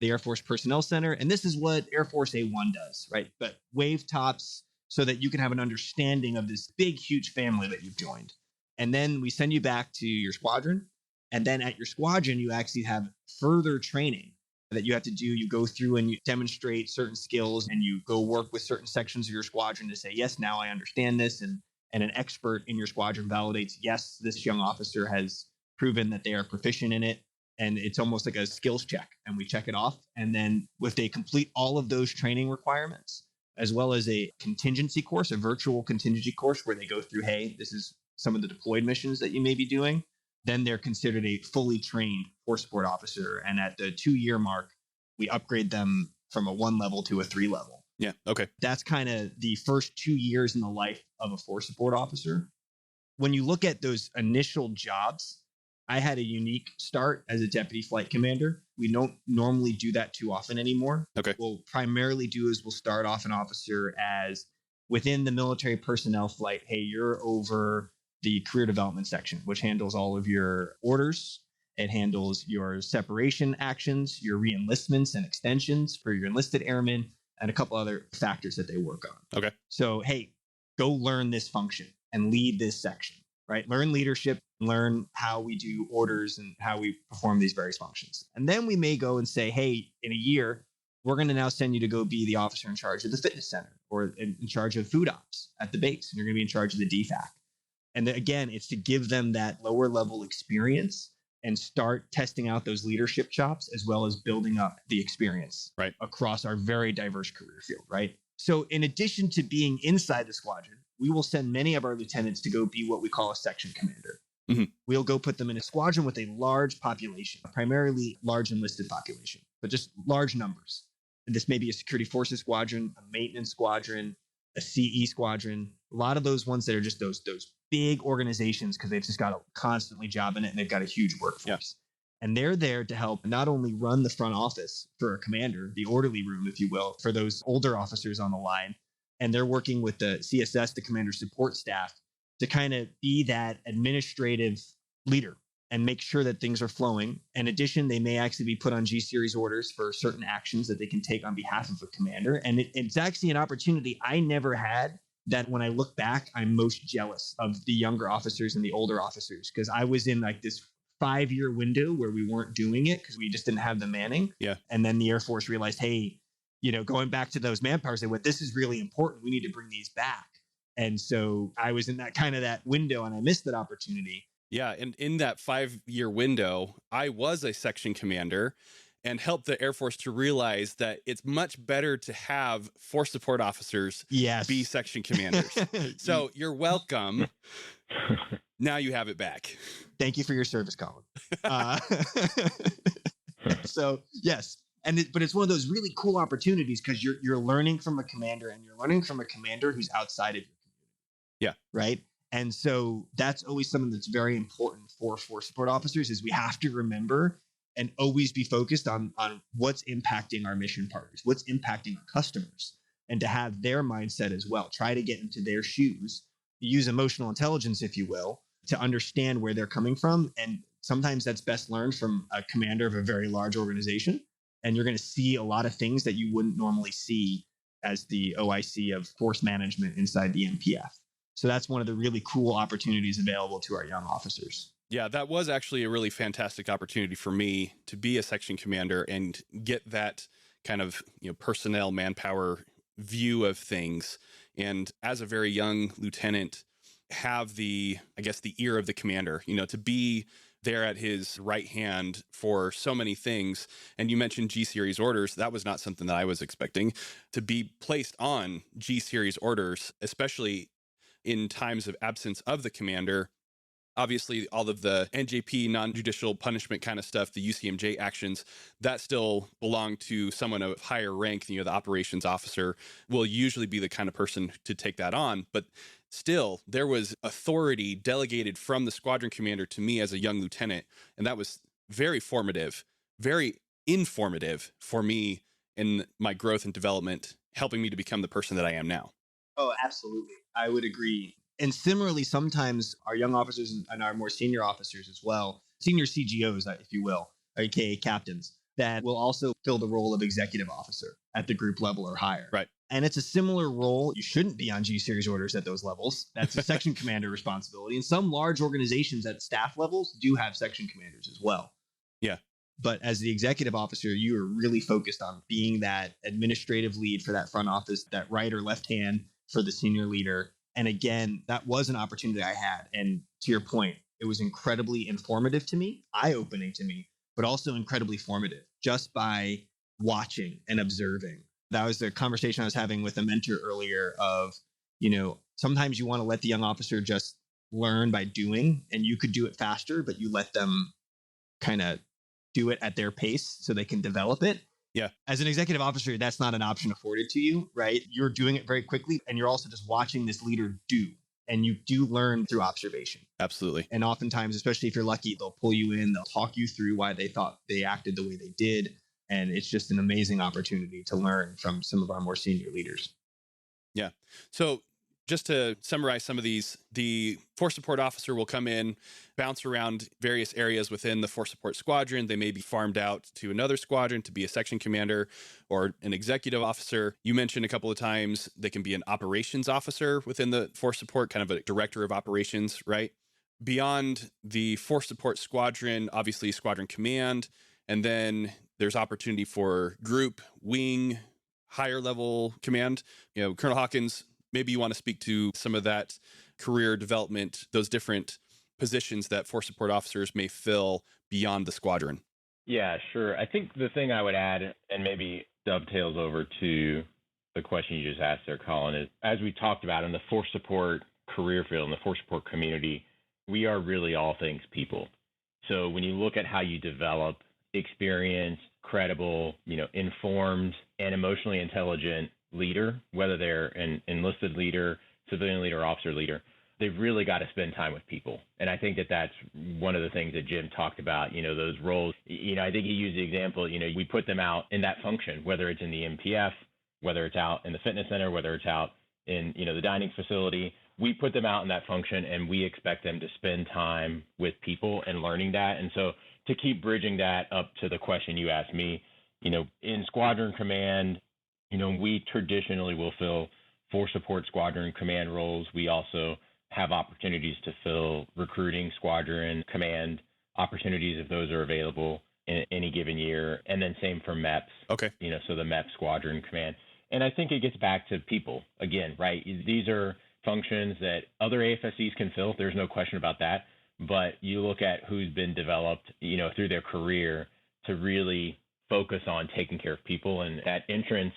the Air Force Personnel Center. And this is what Air Force A1 does, right? But wave tops so that you can have an understanding of this big, huge family that you've joined. And then we send you back to your squadron. And then at your squadron, you actually have further training that you have to do. You go through and you demonstrate certain skills, and you go work with certain sections of your squadron to say, yes, now I understand this. And an expert in your squadron validates, yes, this young officer has proven that they are proficient in it. And it's almost like a skills check, and we check it off. And then if they complete all of those training requirements, as well as a contingency course, a virtual contingency course where they go through, hey, this is some of the deployed missions that you may be doing, then they're considered a fully trained force support officer. And at the 2-year mark, we upgrade them from a 1 level to a 3 level. Yeah. Okay. That's kind of the first 2 years in the life of a force support officer. When you look at those initial jobs, I had a unique start as a deputy flight commander. We don't normally do that too often anymore. Okay. What we'll primarily do is we'll start off an officer as within the military personnel flight. Hey, you're over the career development section, which handles all of your orders. It handles your separation actions, your re-enlistments and extensions for your enlisted airmen, and a couple other factors that they work on. Okay. So, hey, go learn this function and lead this section, right? Learn leadership, learn how we do orders and how we perform these various functions. And then we may go and say, hey, in a year, we're going to now send you to go be the officer in charge of the fitness center, or in charge of food ops at the base. And you're going to be in charge of the DFAC. And again, it's to give them that lower level experience and start testing out those leadership chops, as well as building up the experience right across our very diverse career field, right? So in addition to being inside the squadron, we will send many of our lieutenants to go be what we call a section commander. Mm-hmm. We'll go put them in a squadron with a large population, primarily large enlisted population, but just large numbers. And this may be a security forces squadron, a maintenance squadron, a CE squadron, a lot of those ones that are just those big organizations, because they've just got to constantly job in it and they've got a huge workforce. Yeah. And they're there to help not only run the front office for a commander, the orderly room, if you will, for those older officers on the line. And they're working with the CSS, the commander support staff, to kind of be that administrative leader and make sure that things are flowing. In addition, they may actually be put on G-series orders for certain actions that they can take on behalf of a commander. And it's actually an opportunity I never had, that when I look back, I'm most jealous of the younger officers and the older officers, because I was in like this 5-year window where we weren't doing it because we just didn't have the manning. Yeah. And then the Air Force realized, hey, going back to those manpowers, they went, this is really important. We need to bring these back. And so I was in that window, and I missed that opportunity. Yeah. And in that 5-year window, I was a section commander and helped the Air Force to realize that it's much better to have force support officers be section commanders. So you're welcome. Now you have it back. Thank you for your service, Colin. So yes. But it's one of those really cool opportunities, because you're learning from a commander, and you're learning from a commander who's outside of your community. Yeah. Right. And so that's always something that's very important for force support officers, is we have to remember and always be focused on what's impacting our mission partners, what's impacting our customers, and to have their mindset as well. Try to get into their shoes, use emotional intelligence, if you will, to understand where they're coming from. And sometimes that's best learned from a commander of a very large organization. And you're going to see a lot of things that you wouldn't normally see as the OIC of force management inside the MPF. So that's one of the really cool opportunities available to our young officers. Yeah, that was actually a really fantastic opportunity for me to be a section commander and get that kind of personnel manpower view of things. And as a very young lieutenant, have the, I guess, the ear of the commander, to be there at his right hand for so many things. And you mentioned G series orders. That was not something that I was expecting, to be placed on G series orders, especially in times of absence of the commander. Obviously, all of the NJP, non-judicial punishment kind of stuff, the UCMJ actions, that still belong to someone of higher rank. The operations officer will usually be the kind of person to take that on. But still, there was authority delegated from the squadron commander to me as a young lieutenant. And that was very formative, very informative for me in my growth and development, helping me to become the person that I am now. Oh, absolutely. I would agree. And similarly, sometimes our young officers and our more senior officers as well, senior CGOs, if you will, aka captains, that will also fill the role of executive officer at the group level or higher. Right. And it's a similar role. You shouldn't be on G series orders at those levels. That's a section commander responsibility. And some large organizations at staff levels do have section commanders as well. Yeah. But as the executive officer, you are really focused on being that administrative lead for that front office, that right or left hand for the senior leader. And again, that was an opportunity I had. And to your point, it was incredibly informative to me, eye-opening to me, but also incredibly formative just by watching and observing. That was the conversation I was having with a mentor earlier of, sometimes you want to let the young officer just learn by doing, and you could do it faster, but you let them kind of do it at their pace so they can develop it. Yeah. As an executive officer, that's not an option afforded to you, right? You're doing it very quickly, and you're also just watching this leader do. And you do learn through observation. Absolutely. And oftentimes, especially if you're lucky, they'll pull you in, they'll talk you through why they thought they acted the way they did. And it's just an amazing opportunity to learn from some of our more senior leaders. Yeah. So just to summarize some of these, the force support officer will come in, bounce around various areas within the force support squadron. They may be farmed out to another squadron to be a section commander or an executive officer. You mentioned a couple of times they can be an operations officer within the force support, kind of a director of operations, right? Beyond the force support squadron, obviously squadron command, and then there's opportunity for group, wing, higher level command. Colonel Hawkins, maybe you want to speak to some of that career development, those different positions that force support officers may fill beyond the squadron. Yeah, sure. I think the thing I would add, and maybe dovetails over to the question you just asked there, Colin, is as we talked about in the force support career field, in the force support community, we are really all things people. So when you look at how you develop experienced, credible, informed, and emotionally intelligent leader, whether they're an enlisted leader, civilian leader, officer leader, they've really got to spend time with people. And I think that that's one of the things that Jim talked about, those roles. I think he used the example, we put them out in that function, whether it's in the MPF, whether it's out in the fitness center, whether it's out in, the dining facility. We put them out in that function, and we expect them to spend time with people and learning that. And so to keep bridging that up to the question you asked me, in squadron command, we traditionally will fill force support squadron command roles. We also have opportunities to fill recruiting squadron command opportunities if those are available in any given year. And then same for MEPS. Okay. So the MEP squadron command. And I think it gets back to people again, right? These are functions that other AFSCs can fill. There's no question about that. But you look at who's been developed, through their career to really focus on taking care of people, and that entrance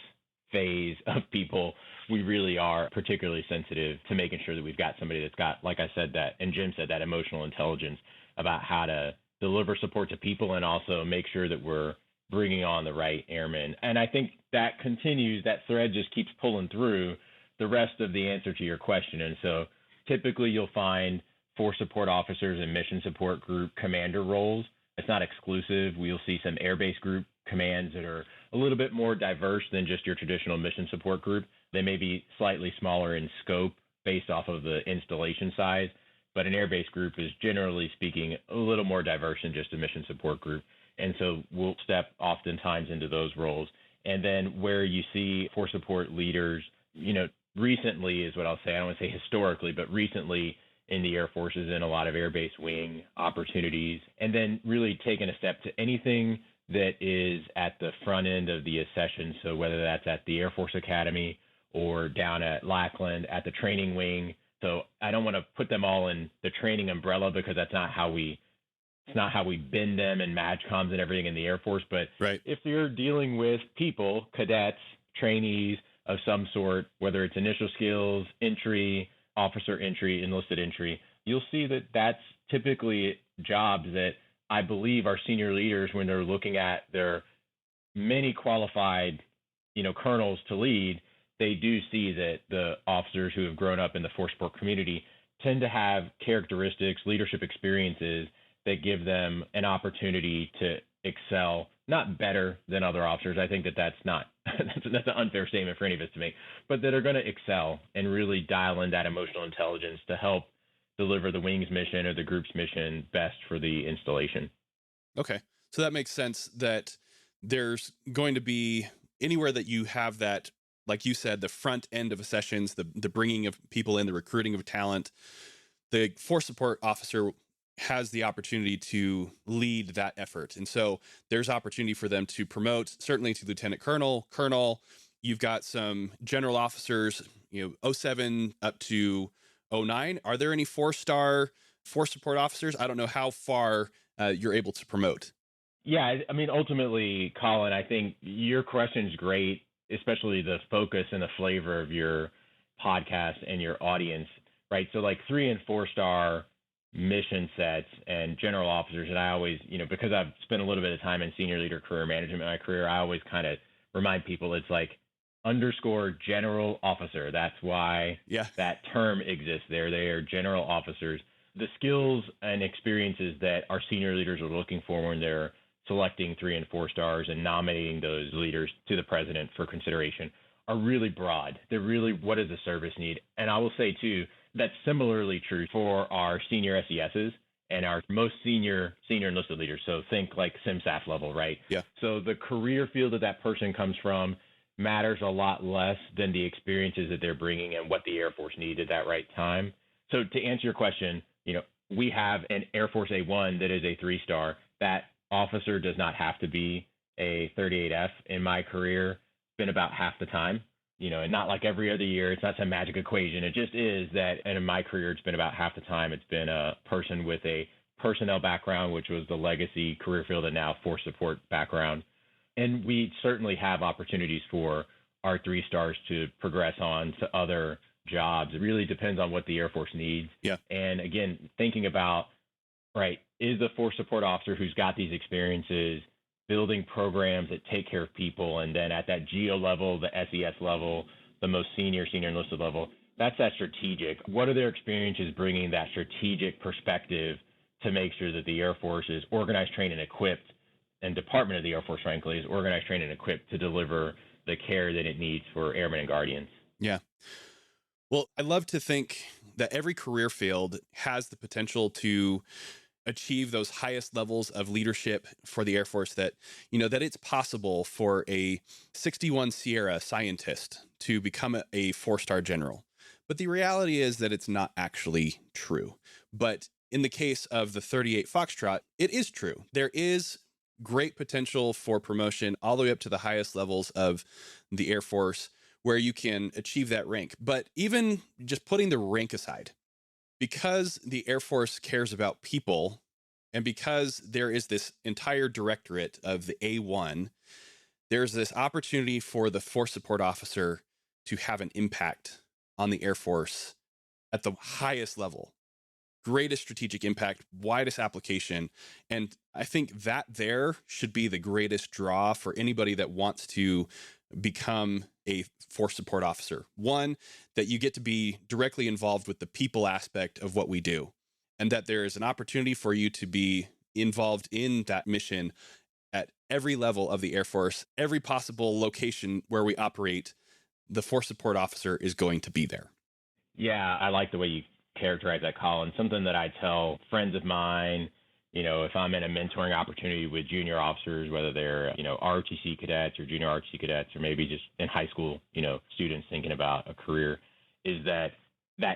phase of people, we really are particularly sensitive to making sure that we've got somebody that's got, like I said, that, and Jim said, that emotional intelligence about how to deliver support to people and also make sure that we're bringing on the right airmen. And I think that continues, that thread just keeps pulling through the rest of the answer to your question. And so typically you'll find force support officers and mission support group commander roles. It's not exclusive. We'll see some airbase group commands that are a little bit more diverse than just your traditional mission support group. They may be slightly smaller in scope based off of the installation size, but an airbase group is generally speaking a little more diverse than just a mission support group. And so we'll step oftentimes into those roles. And then where you see force support leaders, recently is what I'll say. I don't want to say historically, but recently in the Air Force is in a lot of airbase wing opportunities. And then really taking a step to anything that is at the front end of the accession. So whether that's at the Air Force Academy or down at Lackland at the training wing, So I don't want to put them all in the training umbrella because it's not how we bend them and MAJCOMs and everything in the Air Force. But Right. if you're dealing with people, cadets, trainees of some sort, whether it's initial skills, entry, officer entry, enlisted entry, you'll see that that's typically jobs that I believe our senior leaders, when they're looking at their many qualified, colonels to lead, they do see that the officers who have grown up in the force support community tend to have characteristics, leadership experiences that give them an opportunity to excel, not better than other officers. I think that's not, that's an unfair statement for any of us to make, but that are going to excel and really dial in that emotional intelligence to help deliver the wing's mission or the group's mission best for the installation. Okay. So that makes sense that there's going to be anywhere that you have that, like you said, the front end of sessions, the bringing of people in, the recruiting of talent, the force support officer has the opportunity to lead that effort. And so there's opportunity for them to promote, certainly to lieutenant colonel. You've got some general officers, 07 up to 09. Are there any 4-star force support officers? I don't know how far you're able to promote. Yeah, I mean, ultimately, Colin, I think your question's great, especially the focus and the flavor of your podcast and your audience, right? So like 3 and 4-star mission sets and general officers, and I always, because I've spent a little bit of time in senior leader career management in my career, I always kind of remind people it's like _ general officer. That's why that term exists there. They are general officers. The skills and experiences that our senior leaders are looking for when they're selecting 3 and 4 stars and nominating those leaders to the president for consideration are really broad. They're really, what does the service need? And I will say too, that's similarly true for our senior SESs and our most senior enlisted leaders. So think like SIMSAF level, right? Yeah. So the career field that person comes from matters a lot less than the experiences that they're bringing and what the Air Force needs at that right time. So to answer your question, we have an Air Force A1 that is a 3-star. That officer does not have to be a 38F. In my career, it's been about half the time, and not like every other year. It's not some magic equation. It just is that, and in my career, it's been about half the time. It's been a person with a personnel background, which was the legacy career field, and now force support background. And we certainly have opportunities for our 3 stars to progress on to other jobs. It really depends on what the Air Force needs. Yeah. And again, thinking about, right, is the force support officer who's got these experiences building programs that take care of people, and then at that GO level, the SES level, the most senior enlisted level, that's that strategic. What are their experiences bringing that strategic perspective to make sure that the Air Force is organized, trained, and equipped, and Department of the Air Force, frankly, is organized, trained, and equipped to deliver the care that it needs for airmen and guardians. Yeah. Well, I love to think that every career field has the potential to achieve those highest levels of leadership for the Air Force, that, that it's possible for a 61 Sierra scientist to become a 4-star general. But the reality is that it's not actually true. But in the case of the 38 Foxtrot, it is true. There is great potential for promotion all the way up to the highest levels of the Air Force where you can achieve that rank. But even just putting the rank aside, because the Air Force cares about people, and because there is this entire directorate of the A1, there's this opportunity for the force support officer to have an impact on the Air Force at the highest level. Greatest strategic impact, widest application. And I think that there should be the greatest draw for anybody that wants to become a force support officer. One, that you get to be directly involved with the people aspect of what we do, and that there is an opportunity for you to be involved in that mission at every level of the Air Force. Every possible location where we operate, the force support officer is going to be there. Yeah, I like the way you characterize that, Colin. Something that I tell friends of mine, if I'm in a mentoring opportunity with junior officers, whether they're, ROTC cadets or junior ROTC cadets, or maybe just in high school, students thinking about a career, is that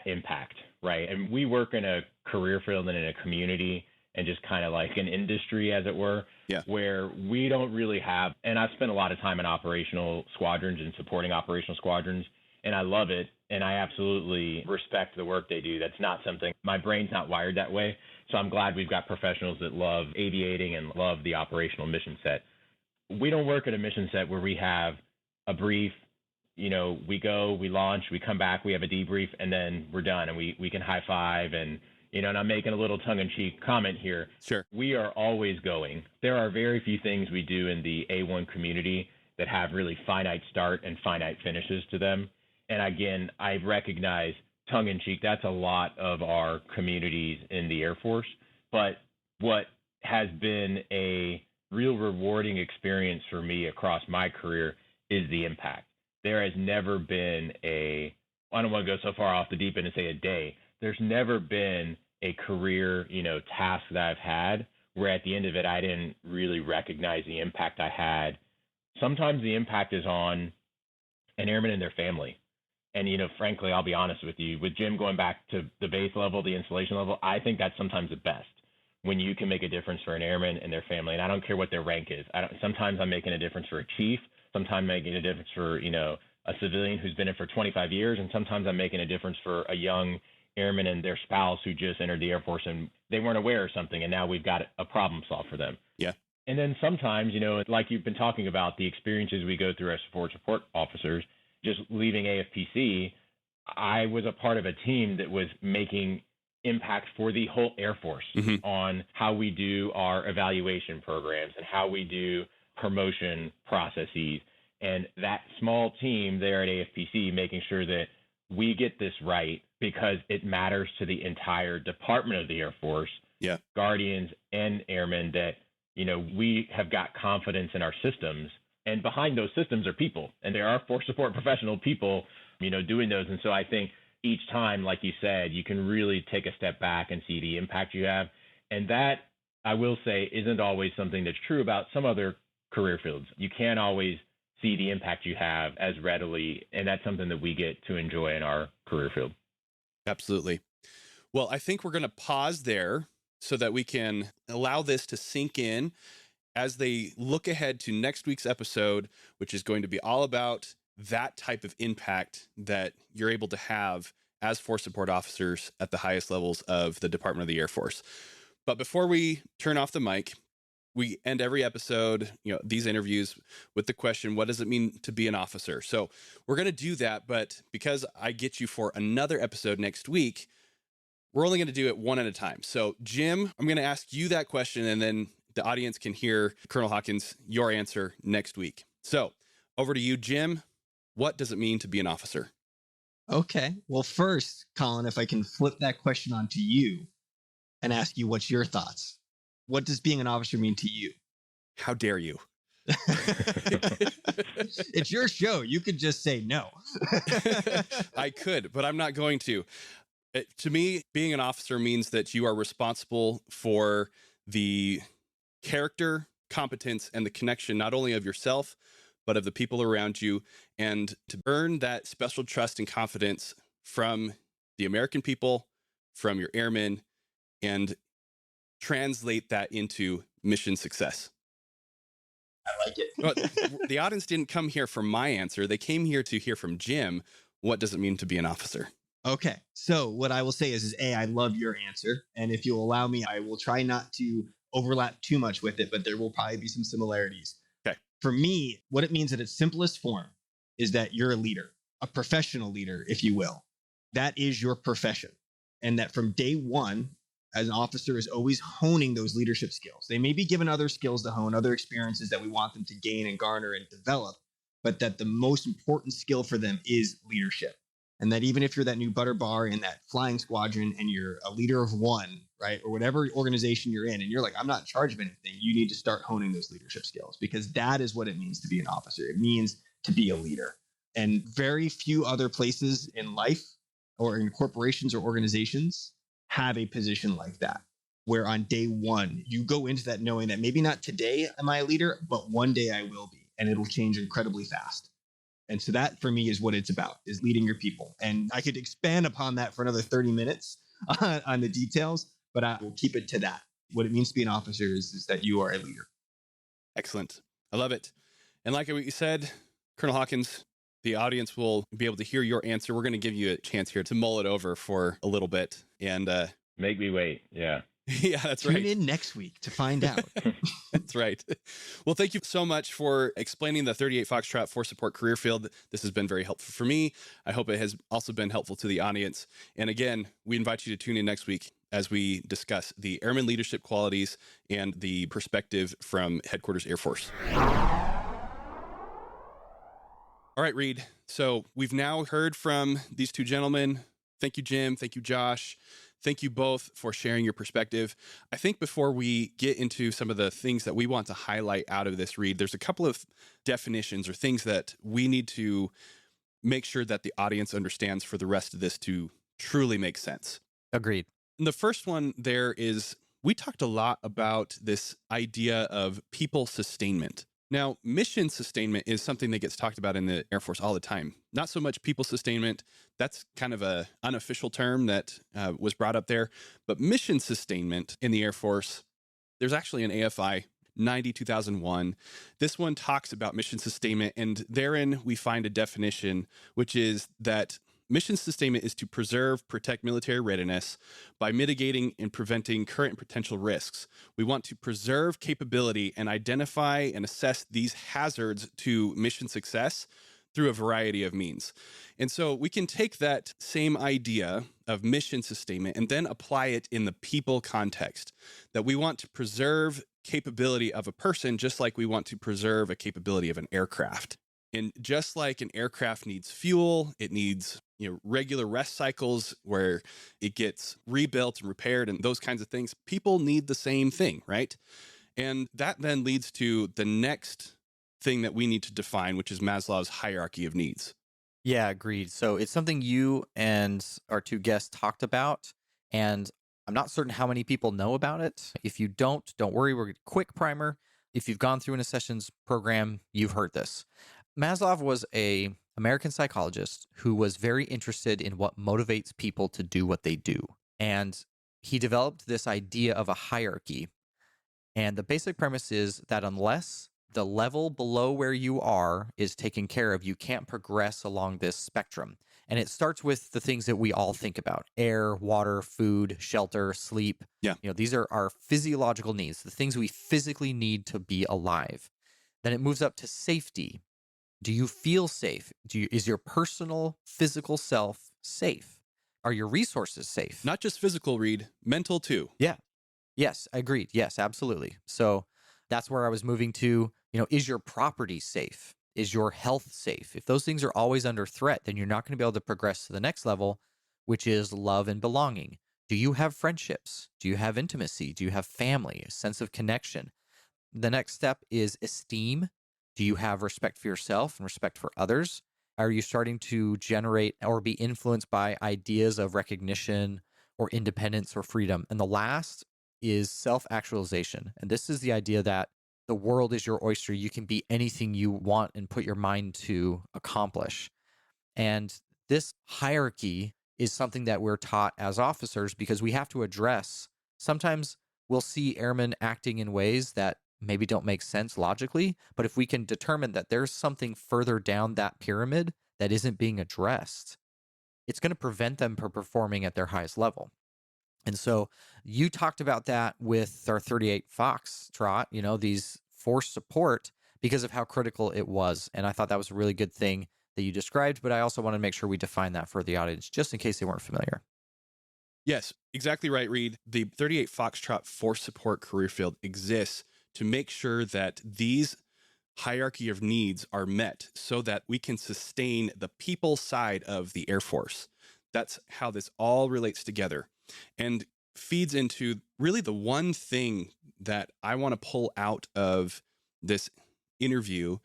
impact, right? And we work in a career field and in a community and just kind of like an industry, as it were, where we don't really have, and I've spent a lot of time in operational squadrons and supporting operational squadrons, and I love it. And I absolutely respect the work they do. That's not something, my brain's not wired that way. So I'm glad we've got professionals that love aviating and love the operational mission set. We don't work at a mission set where we have a brief, we go, we launch, we come back, we have a debrief, and then we're done, and we can high five. And and I'm making a little tongue-in-cheek comment here. Sure. We are always going. There are very few things we do in the A1 community that have really finite start and finite finishes to them. And again, I recognize tongue-in-cheek, that's a lot of our communities in the Air Force. But what has been a real rewarding experience for me across my career is the impact. There has never been I don't want to go so far off the deep end and say a day. There's never been a career, task that I've had where at the end of it, I didn't really recognize the impact I had. Sometimes the impact is on an airman and their family. And, frankly, I'll be honest with you, with Jim going back to the base level, the installation level, I think that's sometimes the best when you can make a difference for an airman and their family. And I don't care what their rank is. Sometimes I'm making a difference for a chief. Sometimes I'm making a difference for, a civilian who's been in for 25 years. And sometimes I'm making a difference for a young airman and their spouse who just entered the Air Force and they weren't aware of something. And now we've got a problem solved for them. Yeah. And then sometimes, like you've been talking about, the experiences we go through as support officers, just leaving AFPC, I was a part of a team that was making impact for the whole Air Force on how we do our evaluation programs and how we do promotion processes. And that small team there at AFPC making sure that we get this right because it matters to the entire department of the Air Force, Guardians and Airmen, that, we have got confidence in our systems. And behind those systems are people, and there are force support professional people, doing those. And so I think each time, like you said, you can really take a step back and see the impact you have. And that, I will say, isn't always something that's true about some other career fields. You can't always see the impact you have as readily, and that's something that we get to enjoy in our career field. Absolutely. Well, I think we're going to pause there so that we can allow this to sink in as they look ahead to next week's episode, which is going to be all about that type of impact that you're able to have as force support officers at the highest levels of the Department of the Air Force. But before we turn off the mic, we end every episode, these interviews with the question, what does it mean to be an officer? So we're going to do that. But because I get you for another episode next week, we're only going to do it one at a time. So Jim, I'm going to ask you that question, and then the audience can hear, Colonel Hawkins, your answer next week. So over to you, Jim. What does it mean to be an officer? Okay. Well, first, Colin, if I can flip that question onto you and ask you what's your thoughts. What does being an officer mean to you? How dare you? It's your show. You could just say no. I could, but I'm not going to. To me, being an officer means that you are responsible for the character, competence, and the connection, not only of yourself, but of the people around you, and to earn that special trust and confidence from the American people, from your airmen, and translate that into mission success. I like it. Well, the audience didn't come here for my answer. They came here to hear from Jim. What does it mean to be an officer? Okay. So what I will say is A, I love your answer. And if you'll allow me, I will try not to overlap too much with it, but there will probably be some similarities. Okay. For me, what it means at its simplest form is that you're a leader, a professional leader, if you will. That is your profession. And that from day one, as an officer, is always honing those leadership skills. They may be given other skills to hone, other experiences that we want them to gain and garner and develop, but that the most important skill for them is leadership. And that even if you're that new butter bar in that flying squadron and you're a leader of one, right, or whatever organization you're in, and you're like, I'm not in charge of anything, you need to start honing those leadership skills, because that is what it means to be an officer. It means to be a leader. And very few other places in life or in corporations or organizations have a position like that, where on day one, you go into that knowing that maybe not today am I a leader, but one day I will be, and it'll change incredibly fast. And so that for me is what it's about, is leading your people. And I could expand upon that for another 30 minutes on the details, but I will keep it to that. What it means to be an officer is that you are a leader. Excellent. I love it. And like what you said, Colonel Hawkins, The audience will be able to hear your answer. We're going to give you a chance here to mull it over for a little bit. And make me wait. Yeah. yeah, that's Tune right. in next week to find out. That's right. Well, thank you so much for explaining the 38 Foxtrot Force Support career field. This has been very helpful for me. I hope it has also been helpful to the audience. And again, we invite you to tune in next week as we discuss the airman leadership qualities and the perspective from Headquarters Air Force. All right, Reed. So we've now heard from these two gentlemen. Thank you, Jim. Thank you, Josh. Thank you both for sharing your perspective. I think before we get into some of the things that we want to highlight out of this, Reed, there's a couple of definitions or things that we need to make sure that the audience understands for the rest of this to truly make sense. Agreed. And the first one there is, we talked a lot about this idea of people sustainment. Now, mission sustainment is something that gets talked about in the Air Force all the time. Not so much people sustainment. That's kind of an unofficial term that was brought up there. But mission sustainment in the Air Force, there's actually an AFI 90-2001. This one talks about mission sustainment, and therein we find a definition, which is that mission sustainment is to preserve, protect military readiness by mitigating and preventing current and potential risks. We want to preserve capability and identify and assess these hazards to mission success through a variety of means. And so we can take that same idea of mission sustainment and then apply it in the people context, that we want to preserve capability of a person just like we want to preserve a capability of an aircraft. And just like an aircraft needs fuel, it needs regular rest cycles where it gets rebuilt and repaired and those kinds of things. People need the same thing, right? And that then leads to the next thing that we need to define, which is Maslow's hierarchy of needs. Yeah, agreed. So it's something you and our two guests talked about, and I'm not certain how many people know about it. If you don't worry. We're a quick primer. If you've gone through an Accessions program, you've heard this. Maslow was an American psychologist who was very interested in what motivates people to do what they do. And he developed this idea of a hierarchy. And the basic premise is that unless the level below where you are is taken care of, you can't progress along this spectrum. And it starts with the things that we all think about: air, water, food, shelter, sleep. Yeah. These are our physiological needs, the things we physically need to be alive. Then it moves up to safety. Do you feel safe? Is your personal physical self safe? Are your resources safe? Not just physical, Reed, mental too. Yeah. Yes, agreed. Yes, absolutely. So that's where I was moving to. Is your property safe? Is your health safe? If those things are always under threat, then you're not going to be able to progress to the next level, which is love and belonging. Do you have friendships? Do you have intimacy? Do you have family, a sense of connection? The next step is esteem. Do you have respect for yourself and respect for others? Are you starting to generate or be influenced by ideas of recognition or independence or freedom? And the last is self-actualization. And this is the idea that the world is your oyster. You can be anything you want and put your mind to accomplish. And this hierarchy is something that we're taught as officers because we have to address. Sometimes we'll see airmen acting in ways that maybe don't make sense logically, but if we can determine that there's something further down that pyramid that isn't being addressed, it's going to prevent them from performing at their highest level. And so you talked about that with our 38 Foxtrot, these force support, because of how critical it was. And I thought that was a really good thing that you described, but I also want to make sure we define that for the audience, just in case they weren't familiar. Yes, exactly right, Reed. The 38 Foxtrot force support career field exists to make sure that these hierarchy of needs are met so that we can sustain the people side of the Air Force. That's how this all relates together and feeds into really the one thing that I want to pull out of this interview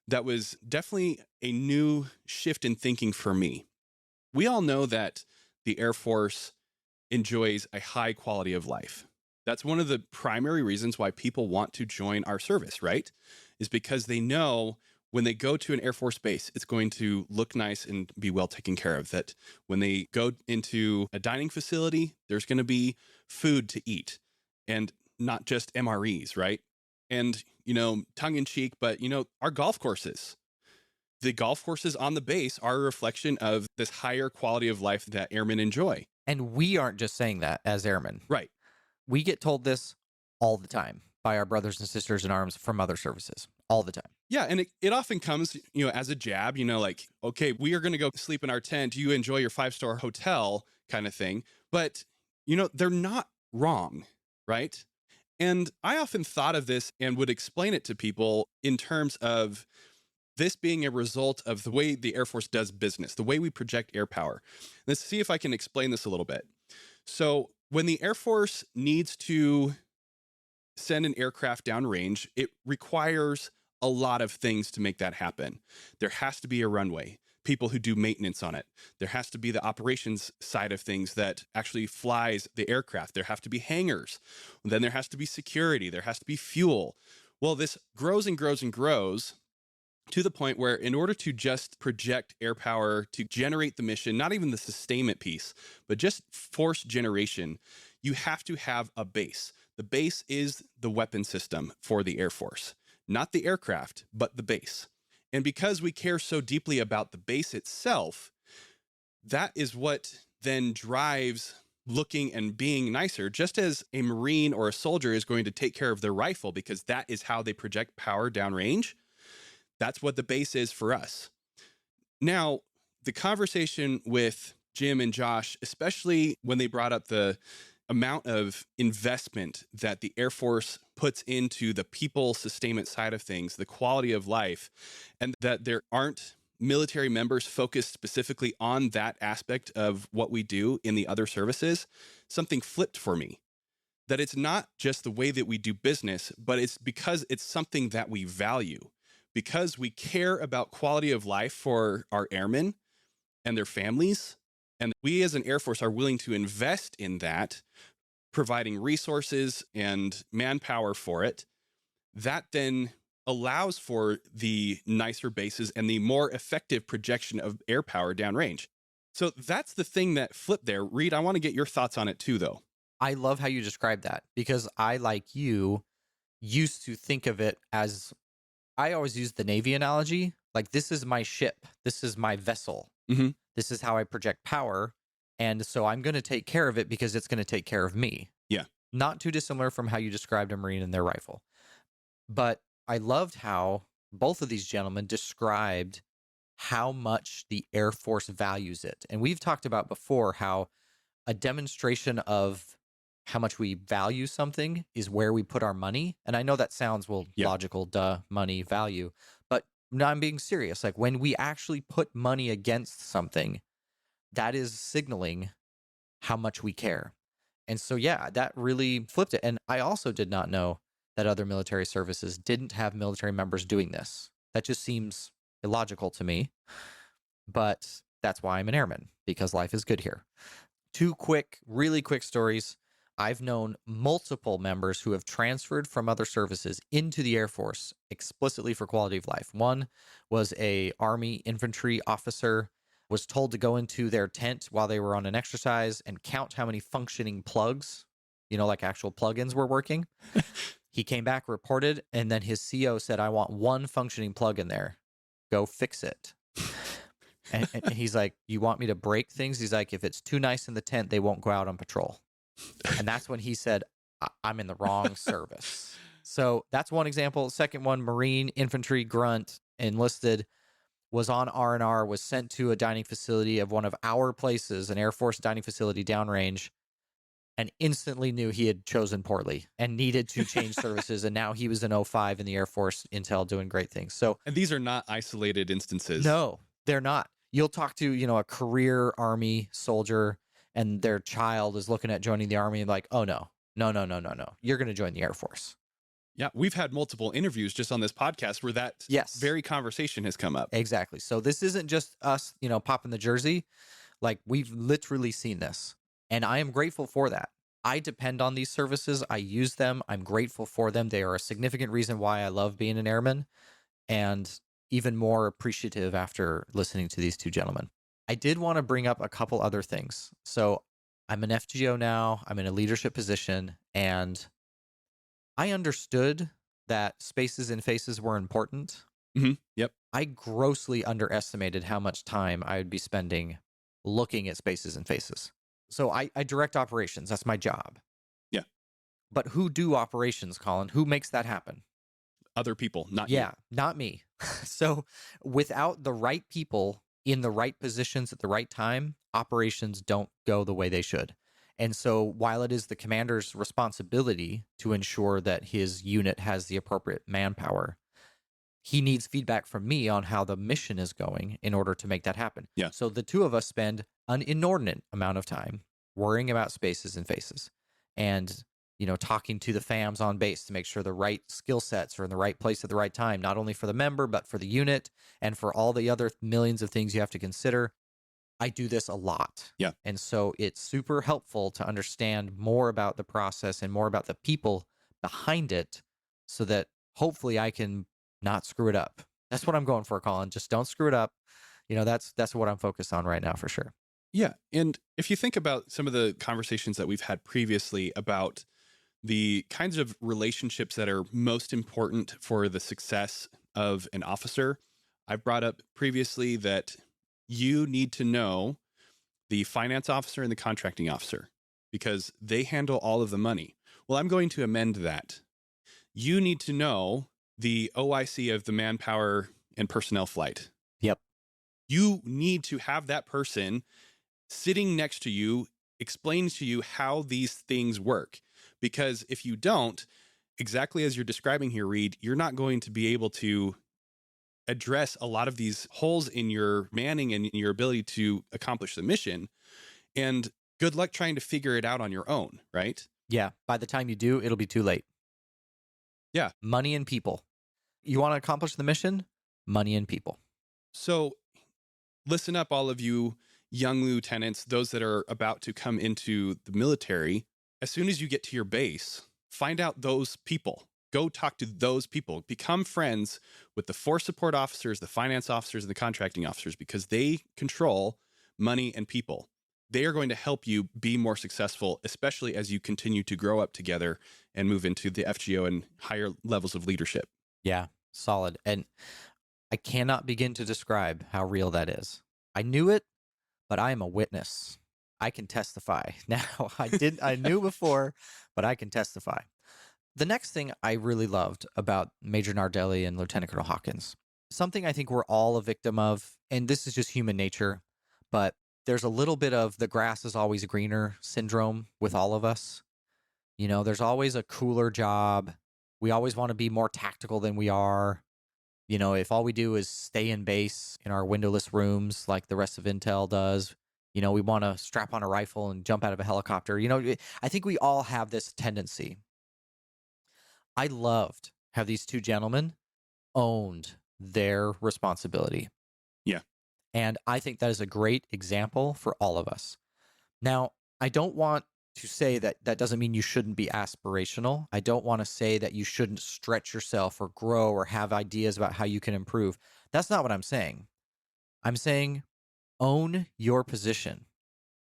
that was definitely a new shift in thinking for me. We all know that the Air Force enjoys a high quality of life. That's one of the primary reasons why people want to join our service, right? Is because they know when they go to an Air Force base, it's going to look nice and be well taken care of. That when they go into a dining facility, there's going to be food to eat and not just MREs, right? And, tongue in cheek, but, our golf courses, the golf courses on the base are a reflection of this higher quality of life that airmen enjoy. And we aren't just saying that as airmen. Right. We get told this all the time by our brothers and sisters in arms from other services all the time. Yeah. And it often comes, as a jab, like, okay, we are going to go sleep in our tent. You enjoy your 5-star hotel kind of thing. But, they're not wrong. Right. And I often thought of this and would explain it to people in terms of this being a result of the way the Air Force does business, the way we project air power. Let's see if I can explain this a little bit. So when the Air Force needs to send an aircraft downrange, it requires a lot of things to make that happen. There has to be a runway, people who do maintenance on it. There has to be the operations side of things that actually flies the aircraft. There have to be hangars. Then there has to be security. There has to be fuel. Well, this grows and grows and grows to the point where in order to just project air power to generate the mission, not even the sustainment piece, but just force generation, you have to have a base. The base is the weapon system for the Air Force, not the aircraft, but the base. And because we care so deeply about the base itself, that is what then drives looking and being nicer, just as a Marine or a soldier is going to take care of their rifle because that is how they project power downrange. That's what the base is for us. Now, the conversation with Jim and Josh, especially when they brought up the amount of investment that the Air Force puts into the people sustainment side of things, the quality of life, and that there aren't military members focused specifically on that aspect of what we do in the other services, something flipped for me. That it's not just the way that we do business, but it's because it's something that we value. Because we care about quality of life for our airmen and their families, and we as an Air Force are willing to invest in that, providing resources and manpower for it, that then allows for the nicer bases and the more effective projection of air power downrange. So that's the thing that flipped there. Reed, I want to get your thoughts on it too, though. I love how you describe that because I, like you, used to think of it as, I always use the Navy analogy. Like, this is my ship. This is my vessel. Mm-hmm. This is how I project power. And so I'm going to take care of it because it's going to take care of me. Yeah. Not too dissimilar from how you described a Marine and their rifle. But I loved how both of these gentlemen described how much the Air Force values it. And we've talked about before how a demonstration of how much we value something is where we put our money. And I know that sounds, logical, duh, money, value. But no, I'm being serious. Like, when we actually put money against something, that is signaling how much we care. And so, yeah, that really flipped it. And I also did not know that other military services didn't have military members doing this. That just seems illogical to me. But that's why I'm an airman, because life is good here. Two really quick stories. I've known multiple members who have transferred from other services into the Air Force explicitly for quality of life. One was a Army infantry officer, was told to go into their tent while they were on an exercise and count how many functioning plugs, like actual plugins were working. He came back, reported, and then his CO said, I want one functioning plug in there. Go fix it. and he's like, you want me to break things? He's like, if it's too nice in the tent, they won't go out on patrol. And that's when he said, I'm in the wrong service. So that's one example. Second one, Marine infantry grunt, enlisted, was on R&R, was sent to a dining facility of one of our places, an Air Force dining facility downrange, and instantly knew he had chosen poorly and needed to change services. And now he was in 05 in the Air Force Intel doing great things. So, and these are not isolated instances. No, they're not. You'll talk to, a career Army soldier, and their child is looking at joining the Army and like, oh, no. You're going to join the Air Force. Yeah, we've had multiple interviews just on this podcast where that very conversation has come up. Exactly. So this isn't just us, popping the jersey. Like, we've literally seen this. And I am grateful for that. I depend on these services. I use them. I'm grateful for them. They are a significant reason why I love being an airman, and even more appreciative after listening to these two gentlemen. I did want to bring up a couple other things. So I'm an FGO now. I'm in a leadership position, and I understood that spaces and faces were important. Yep. I grossly underestimated how much time I would be spending looking at spaces and faces. So I direct operations. That's my job. Yeah. But who do operations, Colin? Who makes that happen? Other people, not you. Yeah, not me. So without the right people in the right positions at the right time, operations don't go the way they should. And so while it is the commander's responsibility to ensure that his unit has the appropriate manpower, he needs feedback from me on how the mission is going in order to make that happen. Yeah. So the two of us spend an inordinate amount of time worrying about spaces and faces and, talking to the FAMs on base to make sure the right skill sets are in the right place at the right time, not only for the member, but for the unit and for all the other millions of things you have to consider. I do this a lot. Yeah. And so it's super helpful to understand more about the process and more about the people behind it so that hopefully I can not screw it up. That's what I'm going for, Colin. Just don't screw it up. That's what I'm focused on right now for sure. Yeah. And if you think about some of the conversations that we've had previously about the kinds of relationships that are most important for the success of an officer, I've brought up previously that you need to know the finance officer and the contracting officer because they handle all of the money. Well, I'm going to amend that. You need to know the OIC of the manpower and personnel flight. Yep. You need to have that person sitting next to you explain to you how these things work. Because if you don't, exactly as you're describing here, Reed, you're not going to be able to address a lot of these holes in your manning and your ability to accomplish the mission. And good luck trying to figure it out on your own, right? Yeah. By the time you do, it'll be too late. Yeah. Money and people. You want to accomplish the mission? Money and people. So listen up, all of you young lieutenants, those that are about to come into the military. As soon as you get to your base, find out those people. Go talk to those people. Become friends with the force support officers, the finance officers, and the contracting officers because they control money and people. They are going to help you be more successful, especially as you continue to grow up together and move into the FGO and higher levels of leadership. Yeah, solid. And I cannot begin to describe how real that is. I knew it, but I am a witness. I can testify. Now, I knew before, but I can testify. The next thing I really loved about Major Nardelli and Lieutenant Colonel Hawkins, something I think we're all a victim of, and this is just human nature, but there's a little bit of the grass is always greener syndrome with all of us. There's always a cooler job. We always want to be more tactical than we are. If all we do is stay in base in our windowless rooms like the rest of Intel does, we want to strap on a rifle and jump out of a helicopter. I think we all have this tendency. I loved how these two gentlemen owned their responsibility. Yeah. And I think that is a great example for all of us. Now, I don't want to say that doesn't mean you shouldn't be aspirational. I don't want to say that you shouldn't stretch yourself or grow or have ideas about how you can improve. That's not what I'm saying. I'm saying own your position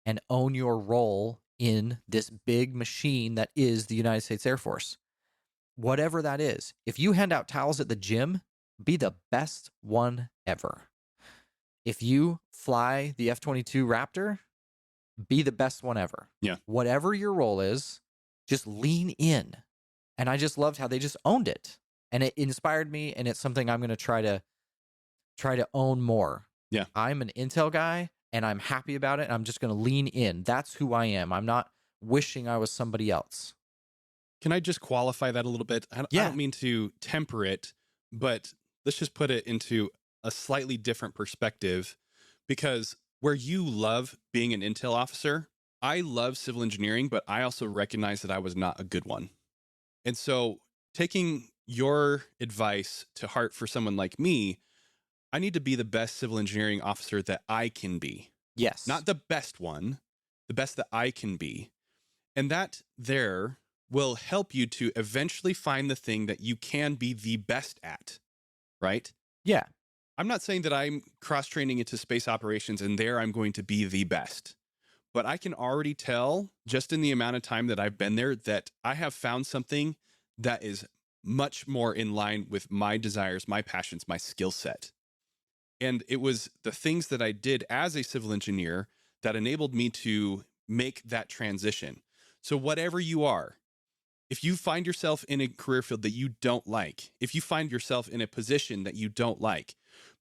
and own your role in this big machine that is the United States Air Force. Whatever that is. If you hand out towels at the gym, be the best one ever. If you fly the F-22 Raptor, be the best one ever. Yeah. Whatever your role is, just lean in. And I just loved how they just owned it. And it inspired me, and it's something I'm going to try to own more. Yeah. I'm an Intel guy, and I'm happy about it, and I'm just going to lean in. That's who I am. I'm not wishing I was somebody else. Can I just qualify that a little bit? I don't mean to temper it, but let's just put it into a slightly different perspective, because where you love being an intel officer, I love civil engineering, but I also recognize that I was not a good one. And so taking your advice to heart for someone like me, I need to be the best civil engineering officer that I can be. Yes. Not the best one, the best that I can be. And that there will help you to eventually find the thing that you can be the best at, right? Yeah. I'm not saying that I'm cross-training into space operations and there I'm going to be the best, but I can already tell just in the amount of time that I've been there that I have found something that is much more in line with my desires, my passions, my skill set. And it was the things that I did as a civil engineer that enabled me to make that transition. So whatever you are, if you find yourself in a career field that you don't like, if you find yourself in a position that you don't like,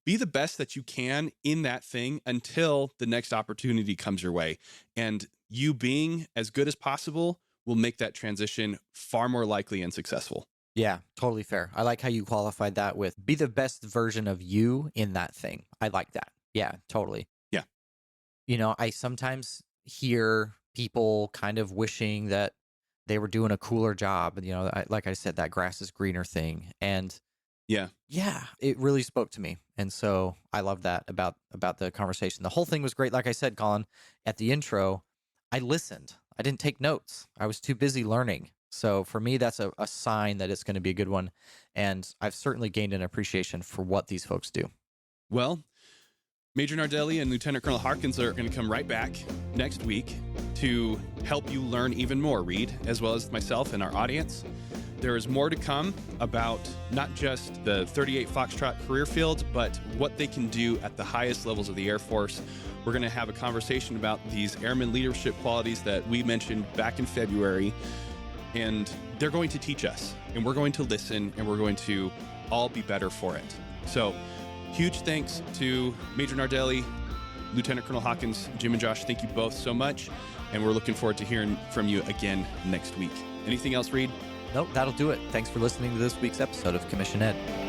be the best that you can in that thing until the next opportunity comes your way. And you being as good as possible will make that transition far more likely and successful. Yeah, totally fair. I like how you qualified that with be the best version of you in that thing. I like that. Yeah, totally. Yeah. You know, I sometimes hear people kind of wishing that they were doing a cooler job. You know, like I said, that grass is greener thing. And yeah, it really spoke to me. And so I love that about the conversation. The whole thing was great. Like I said, Colin, at the intro, I listened. I didn't take notes. I was too busy learning. So for me, that's a sign that it's going to be a good one. And I've certainly gained an appreciation for what these folks do. Well, Major Nardelli and Lieutenant Colonel Hawkins are going to come right back next week to help you learn even more, Reed, as well as myself and our audience. There is more to come about not just the 38 Foxtrot career field, but what they can do at the highest levels of the Air Force. We're going to have a conversation about these airman leadership qualities that we mentioned back in February, and they're going to teach us, and we're going to listen, and we're going to all be better for it. So huge thanks to Major Nardelli, Lieutenant Colonel Hawkins, Jim and Josh. Thank you both so much, and we're looking forward to hearing from you again next week. Anything else, Reed? Nope, that'll do it. Thanks for listening to this week's episode of Commission Ed.